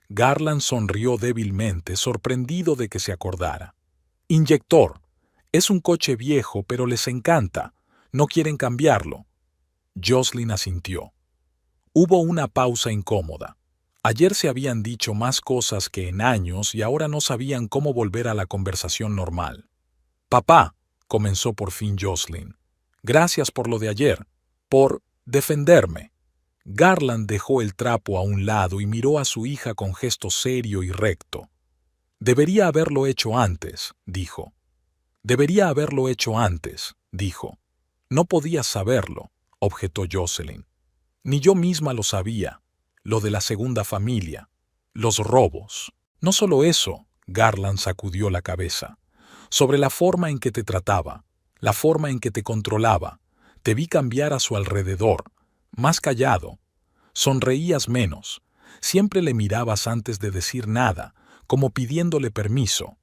Garland sonrió débilmente, sorprendido de que se acordara. «Inyector. Es un coche viejo, pero les encanta. No quieren cambiarlo». Jocelyn asintió. Hubo una pausa incómoda. Ayer se habían dicho más cosas que en años y ahora no sabían cómo volver a la conversación normal. «Papá», comenzó por fin Jocelyn. «Gracias por lo de ayer, por defenderme». Garland dejó el trapo a un lado y miró a su hija con gesto serio y recto. «Debería haberlo hecho antes», dijo. «Debería haberlo hecho antes», dijo. «No podías saberlo», objetó Jocelyn. «Ni yo misma lo sabía. Lo de la segunda familia. Los robos. No solo eso», Garland sacudió la cabeza. «Sobre la forma en que te trataba, la forma en que te controlaba. Te vi cambiar a su alrededor. Más callado. Sonreías menos. Siempre le mirabas antes de decir nada, como pidiéndole permiso».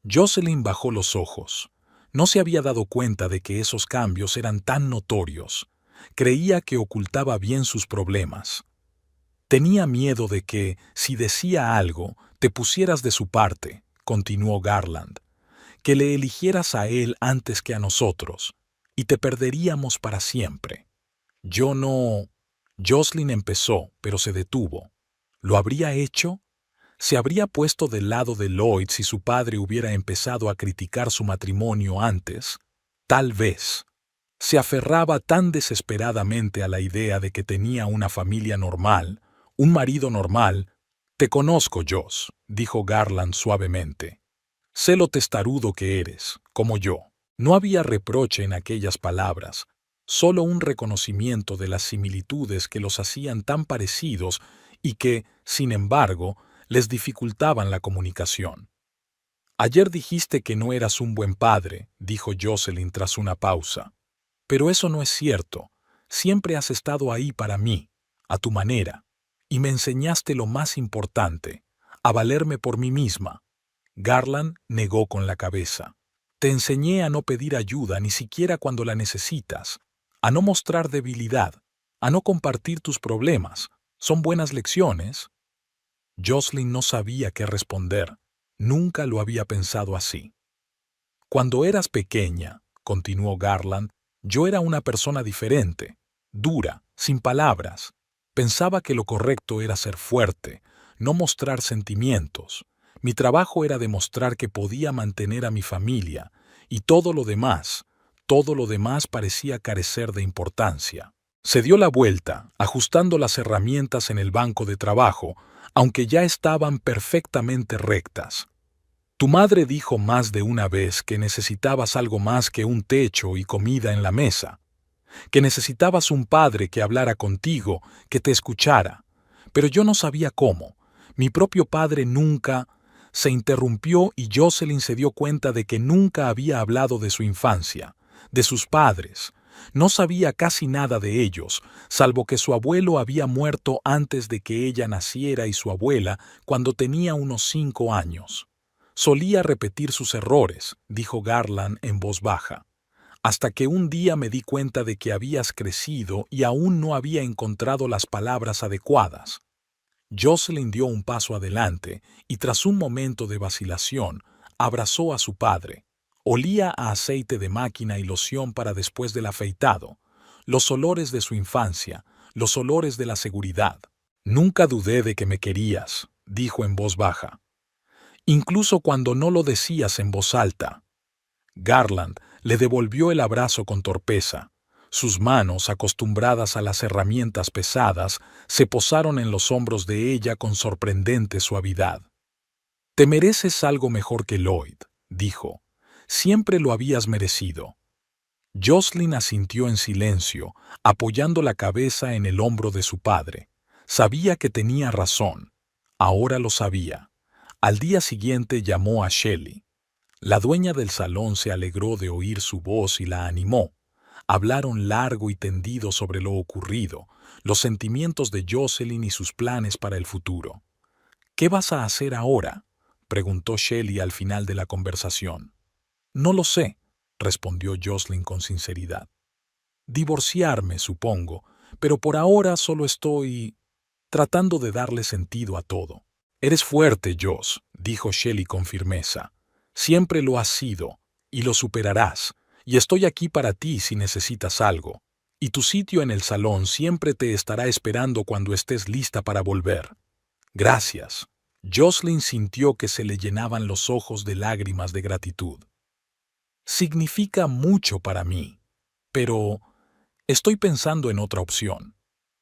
Jocelyn bajó los ojos. No se había dado cuenta de que esos cambios eran tan notorios. Creía que ocultaba bien sus problemas. «Tenía miedo de que, si decía algo, te pusieras de su parte», continuó Garland. «Que le eligieras a él antes que a nosotros, y te perderíamos para siempre». «Yo no...» Jocelyn empezó, pero se detuvo. ¿Lo habría hecho? ¿Se habría puesto del lado de Lloyd si su padre hubiera empezado a criticar su matrimonio antes? Tal vez. Se aferraba tan desesperadamente a la idea de que tenía una familia normal, un marido normal. «Te conozco, Joss», dijo Garland suavemente. «Sé lo testarudo que eres, como yo». No había reproche en aquellas palabras, solo un reconocimiento de las similitudes que los hacían tan parecidos y que, sin embargo, les dificultaban la comunicación. «Ayer dijiste que no eras un buen padre», dijo Jocelyn tras una pausa. «Pero eso no es cierto. Siempre has estado ahí para mí, a tu manera, y me enseñaste lo más importante, a valerme por mí misma». Garland negó con la cabeza. «Te enseñé a no pedir ayuda ni siquiera cuando la necesitas, a no mostrar debilidad, a no compartir tus problemas. Son buenas lecciones». Jocelyn no sabía qué responder. Nunca lo había pensado así. «Cuando eras pequeña», continuó Garland, «yo era una persona diferente, dura, sin palabras. Pensaba que lo correcto era ser fuerte, no mostrar sentimientos. Mi trabajo era demostrar que podía mantener a mi familia, y todo lo demás parecía carecer de importancia». Se dio la vuelta, ajustando las herramientas en el banco de trabajo, aunque ya estaban perfectamente rectas. «Tu madre dijo más de una vez que necesitabas algo más que un techo y comida en la mesa, que necesitabas un padre que hablara contigo, que te escuchara. Pero yo no sabía cómo. Mi propio padre nunca...» Se interrumpió y Jocelyn se dio cuenta de que nunca había hablado de su infancia, de sus padres. No sabía casi nada de ellos, salvo que su abuelo había muerto antes de que ella naciera y su abuela cuando tenía unos 5 años. «Solía repetir sus errores», dijo Garland en voz baja, «hasta que un día me di cuenta de que habías crecido y aún no había encontrado las palabras adecuadas». Jocelyn dio un paso adelante y tras un momento de vacilación, abrazó a su padre. Olía a aceite de máquina y loción para después del afeitado, los olores de su infancia, los olores de la seguridad. «Nunca dudé de que me querías», dijo en voz baja, «incluso cuando no lo decías en voz alta». Garland le devolvió el abrazo con torpeza. Sus manos, acostumbradas a las herramientas pesadas, se posaron en los hombros de ella con sorprendente suavidad. «Te mereces algo mejor que Lloyd», dijo. «Siempre lo habías merecido». Jocelyn asintió en silencio, apoyando la cabeza en el hombro de su padre. Sabía que tenía razón. Ahora lo sabía. Al día siguiente llamó a Shelley. La dueña del salón se alegró de oír su voz y la animó. Hablaron largo y tendido sobre lo ocurrido, los sentimientos de Jocelyn y sus planes para el futuro. «¿Qué vas a hacer ahora?», preguntó Shelley al final de la conversación. «No lo sé», respondió Jocelyn con sinceridad. «Divorciarme, supongo, pero por ahora solo estoy tratando de darle sentido a todo». «Eres fuerte, Joss», dijo Shelley con firmeza. «Siempre lo has sido, y lo superarás. Y estoy aquí para ti si necesitas algo. Y tu sitio en el salón siempre te estará esperando cuando estés lista para volver». «Gracias». Jocelyn sintió que se le llenaban los ojos de lágrimas de gratitud. «Significa mucho para mí, pero estoy pensando en otra opción».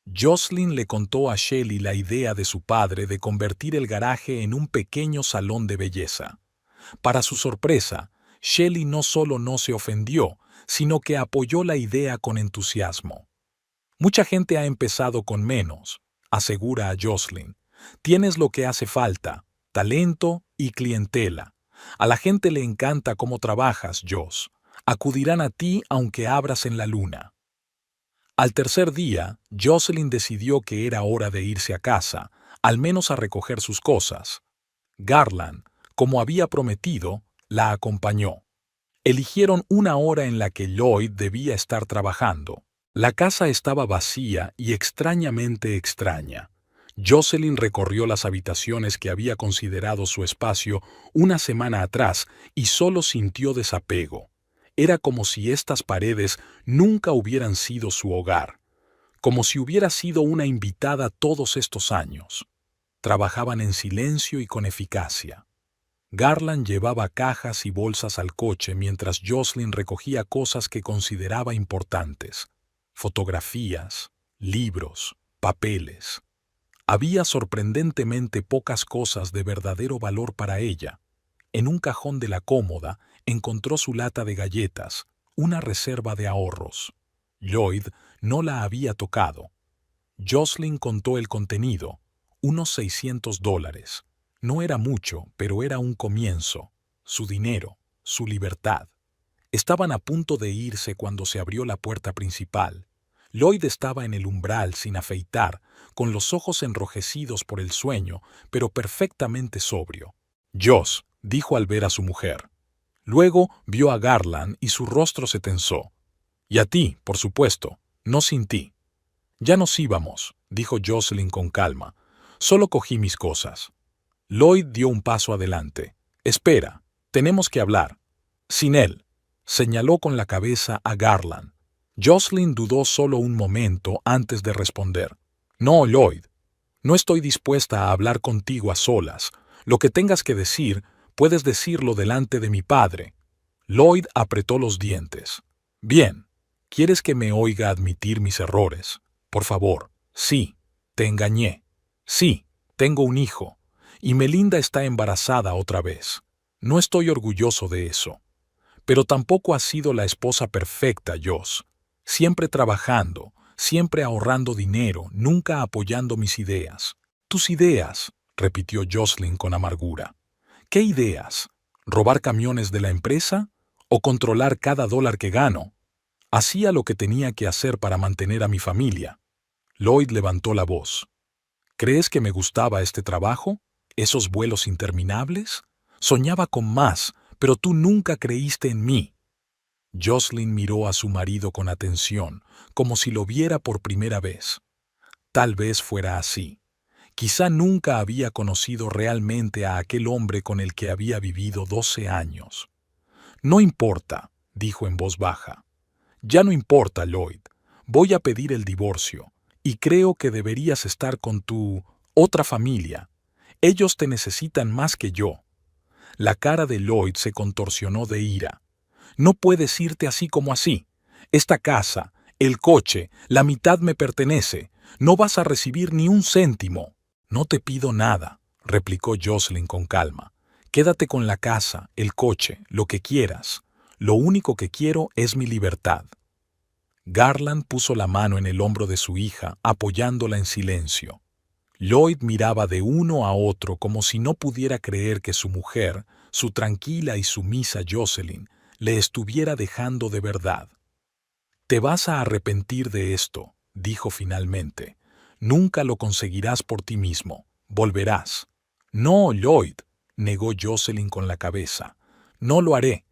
Jocelyn le contó a Shelley la idea de su padre de convertir el garaje en un pequeño salón de belleza. Para su sorpresa, Shelley no solo no se ofendió, sino que apoyó la idea con entusiasmo. «Mucha gente ha empezado con menos», asegura a Jocelyn. «Tienes lo que hace falta, talento y clientela. A la gente le encanta cómo trabajas, Joss. Acudirán a ti aunque abras en la luna». Al tercer día, Jocelyn decidió que era hora de irse a casa, al menos a recoger sus cosas. Garland, como había prometido, la acompañó. Eligieron una hora en la que Lloyd debía estar trabajando. La casa estaba vacía y extrañamente extraña. Jocelyn recorrió las habitaciones que había considerado su espacio una semana atrás y solo sintió desapego. Era como si estas paredes nunca hubieran sido su hogar, como si hubiera sido una invitada todos estos años. Trabajaban en silencio y con eficacia. Garland llevaba cajas y bolsas al coche mientras Jocelyn recogía cosas que consideraba importantes: fotografías, libros, papeles. Había sorprendentemente pocas cosas de verdadero valor para ella. En un cajón de la cómoda encontró su lata de galletas, una reserva de ahorros. Lloyd no la había tocado. Jocelyn contó el contenido: unos $600. No era mucho, pero era un comienzo. Su dinero, su libertad. Estaban a punto de irse cuando se abrió la puerta principal. Lloyd estaba en el umbral sin afeitar, con los ojos enrojecidos por el sueño, pero perfectamente sobrio. «Joss», dijo al ver a su mujer. Luego vio a Garland y su rostro se tensó. «Y a ti, por supuesto, no sin ti». «Ya nos íbamos», dijo Jocelyn con calma. «Solo cogí mis cosas». Lloyd dio un paso adelante. «Espera, tenemos que hablar». «Sin él», señaló con la cabeza a Garland. Jocelyn dudó solo un momento antes de responder. «No, Lloyd. No estoy dispuesta a hablar contigo a solas. Lo que tengas que decir, puedes decirlo delante de mi padre». Lloyd apretó los dientes. «Bien. ¿Quieres que me oiga admitir mis errores? Por favor. Sí. Te engañé. Sí. Tengo un hijo. Y Melinda está embarazada otra vez. No estoy orgulloso de eso. Pero tampoco has sido la esposa perfecta, Joss. Siempre trabajando, siempre ahorrando dinero, nunca apoyando mis ideas». «Tus ideas», repitió Jocelyn con amargura. «¿Qué ideas? ¿Robar camiones de la empresa? ¿O controlar cada dólar que gano?» «Hacía lo que tenía que hacer para mantener a mi familia». Lloyd levantó la voz. «¿Crees que me gustaba este trabajo? ¿Esos vuelos interminables? Soñaba con más, pero tú nunca creíste en mí». Jocelyn miró a su marido con atención, como si lo viera por primera vez. Tal vez fuera así. Quizá nunca había conocido realmente a aquel hombre con el que había vivido 12 años. «No importa», dijo en voz baja. «Ya no importa, Lloyd. Voy a pedir el divorcio, y creo que deberías estar con tu otra familia. Ellos te necesitan más que yo». La cara de Lloyd se contorsionó de ira. «No puedes irte así como así. Esta casa, el coche, la mitad me pertenece. No vas a recibir ni un céntimo». «No te pido nada», replicó Jocelyn con calma. «Quédate con la casa, el coche, lo que quieras. Lo único que quiero es mi libertad». Garland puso la mano en el hombro de su hija, apoyándola en silencio. Lloyd miraba de uno a otro como si no pudiera creer que su mujer, su tranquila y sumisa Jocelyn, le estuviera dejando de verdad. «Te vas a arrepentir de esto», dijo finalmente. «Nunca lo conseguirás por ti mismo. Volverás». «No, Lloyd», negó Jocelyn con la cabeza. «No lo haré».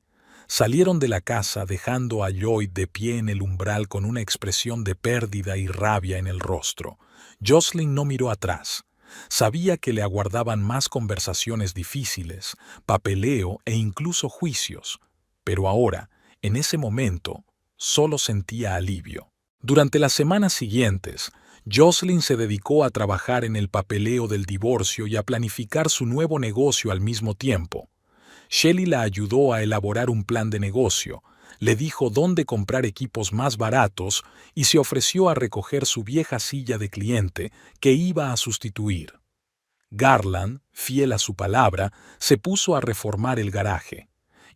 Salieron de la casa dejando a Lloyd de pie en el umbral con una expresión de pérdida y rabia en el rostro. Jocelyn no miró atrás. Sabía que le aguardaban más conversaciones difíciles, papeleo e incluso juicios. Pero ahora, en ese momento, solo sentía alivio. Durante las semanas siguientes, Jocelyn se dedicó a trabajar en el papeleo del divorcio y a planificar su nuevo negocio al mismo tiempo. Shelley la ayudó a elaborar un plan de negocio, le dijo dónde comprar equipos más baratos y se ofreció a recoger su vieja silla de cliente que iba a sustituir. Garland, fiel a su palabra, se puso a reformar el garaje.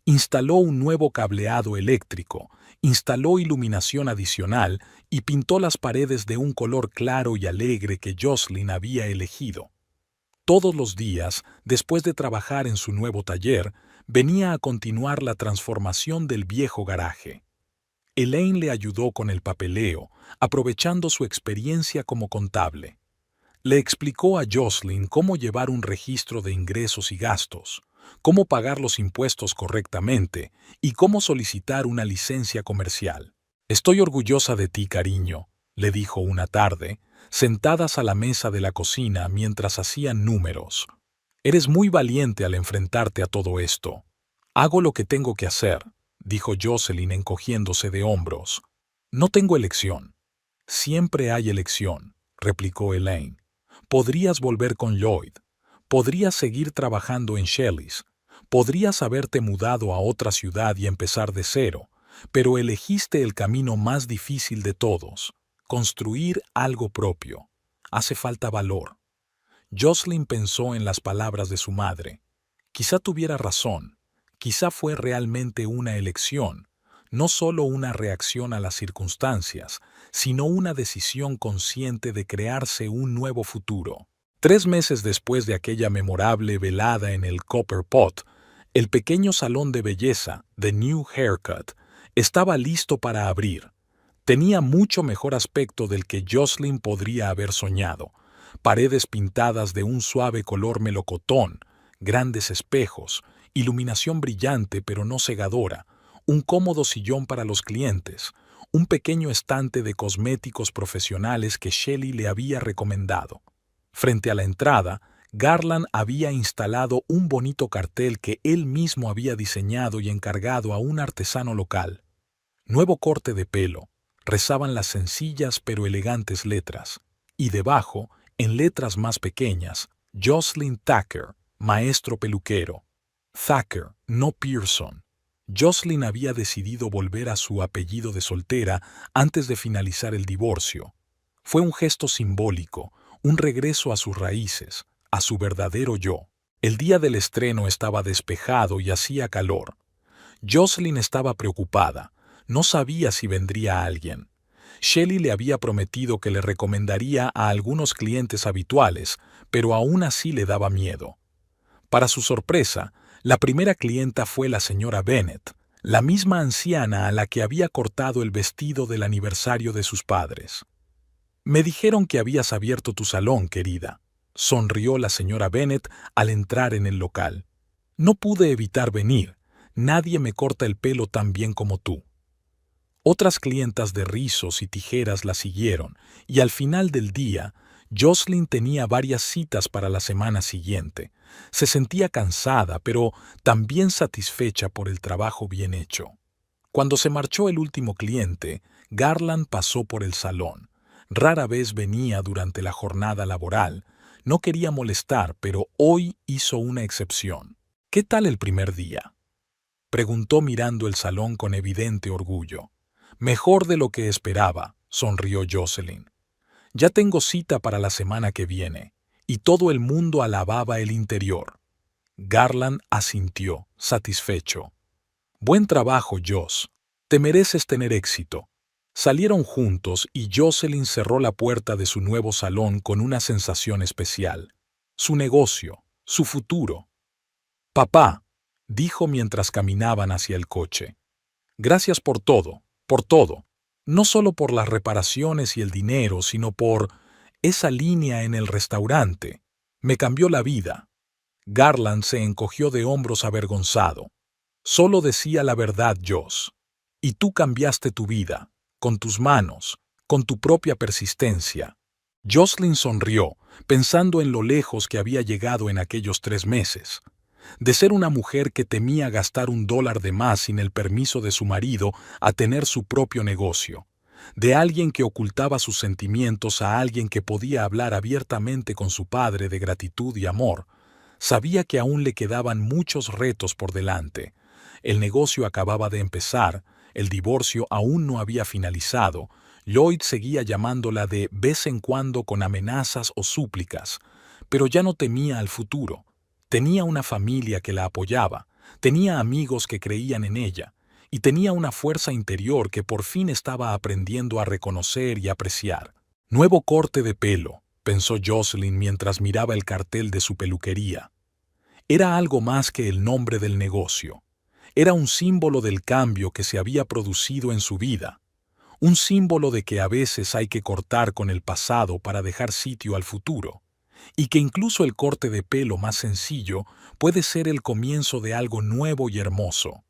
Instaló un nuevo cableado eléctrico, instaló iluminación adicional y pintó las paredes de un color claro y alegre que Jocelyn había elegido. Todos los días, después de trabajar en su nuevo taller, venía a continuar la transformación del viejo garaje. Elaine le ayudó con el papeleo, aprovechando su experiencia como contable. Le explicó a Jocelyn cómo llevar un registro de ingresos y gastos, cómo pagar los impuestos correctamente y cómo solicitar una licencia comercial. «Estoy orgullosa de ti, cariño», le dijo una tarde, sentadas a la mesa de la cocina mientras hacían números. «Eres muy valiente al enfrentarte a todo esto». «Hago lo que tengo que hacer», dijo Jocelyn encogiéndose de hombros. «No tengo elección». «Siempre hay elección», replicó Elaine. «Podrías volver con Lloyd. Podrías seguir trabajando en Shelley's. Podrías haberte mudado a otra ciudad y empezar de cero, pero elegiste el camino más difícil de todos, construir algo propio. Hace falta valor. Jocelyn pensó en las palabras de su madre. Quizá tuviera razón, quizá fue realmente una elección, no solo una reacción a las circunstancias, sino una decisión consciente de crearse un nuevo futuro. 3 meses después de aquella memorable velada en el Copper Pot, el pequeño salón de belleza, The New Haircut, estaba listo para abrir. Tenía mucho mejor aspecto del que Jocelyn podría haber soñado. Paredes pintadas de un suave color melocotón, grandes espejos, iluminación brillante pero no cegadora, un cómodo sillón para los clientes, un pequeño estante de cosméticos profesionales que Shelley le había recomendado. Frente a la entrada, Garland había instalado un bonito cartel que él mismo había diseñado y encargado a un artesano local. Nuevo corte de pelo, rezaban las sencillas pero elegantes letras, y debajo, en letras más pequeñas, Jocelyn Thacker, maestro peluquero. Thacker, no Pearson. Jocelyn había decidido volver a su apellido de soltera antes de finalizar el divorcio. Fue un gesto simbólico, un regreso a sus raíces, a su verdadero yo. El día del estreno estaba despejado y hacía calor. Jocelyn estaba preocupada, no sabía si vendría alguien. Shelley le había prometido que le recomendaría a algunos clientes habituales, pero aún así le daba miedo. Para su sorpresa, la primera clienta fue la señora Bennet, la misma anciana a la que había cortado el vestido del aniversario de sus padres. «Me dijeron que habías abierto tu salón, querida», sonrió la señora Bennet al entrar en el local. «No pude evitar venir. Nadie me corta el pelo tan bien como tú». Otras clientas de rizos y tijeras la siguieron, y al final del día, Jocelyn tenía varias citas para la semana siguiente. Se sentía cansada, pero también satisfecha por el trabajo bien hecho. Cuando se marchó el último cliente, Garland pasó por el salón. Rara vez venía durante la jornada laboral. No quería molestar, pero hoy hizo una excepción. «¿Qué tal el primer día?», preguntó mirando el salón con evidente orgullo. «Mejor de lo que esperaba», sonrió Jocelyn. «Ya tengo cita para la semana que viene», y todo el mundo alababa el interior. Garland asintió, satisfecho. «Buen trabajo, Joss. Te mereces tener éxito». Salieron juntos y Jocelyn cerró la puerta de su nuevo salón con una sensación especial. Su negocio, su futuro. «Papá», dijo mientras caminaban hacia el coche. «Gracias por todo. Por todo, no solo por las reparaciones y el dinero, sino por esa línea en el restaurante. Me cambió la vida». Garland se encogió de hombros avergonzado. «Solo decía la verdad, Joss. Y tú cambiaste tu vida, con tus manos, con tu propia persistencia». Jocelyn sonrió, pensando en lo lejos que había llegado en aquellos 3 meses. De ser una mujer que temía gastar $1 de más sin el permiso de su marido a tener su propio negocio. De alguien que ocultaba sus sentimientos a alguien que podía hablar abiertamente con su padre de gratitud y amor. Sabía que aún le quedaban muchos retos por delante. El negocio acababa de empezar, el divorcio aún no había finalizado. Lloyd seguía llamándola de vez en cuando con amenazas o súplicas, pero ya no temía al futuro. Tenía una familia que la apoyaba, tenía amigos que creían en ella, y tenía una fuerza interior que por fin estaba aprendiendo a reconocer y apreciar. «Nuevo corte de pelo», pensó Jocelyn mientras miraba el cartel de su peluquería. Era algo más que el nombre del negocio. Era un símbolo del cambio que se había producido en su vida. Un símbolo de que a veces hay que cortar con el pasado para dejar sitio al futuro. Y que incluso el corte de pelo más sencillo puede ser el comienzo de algo nuevo y hermoso.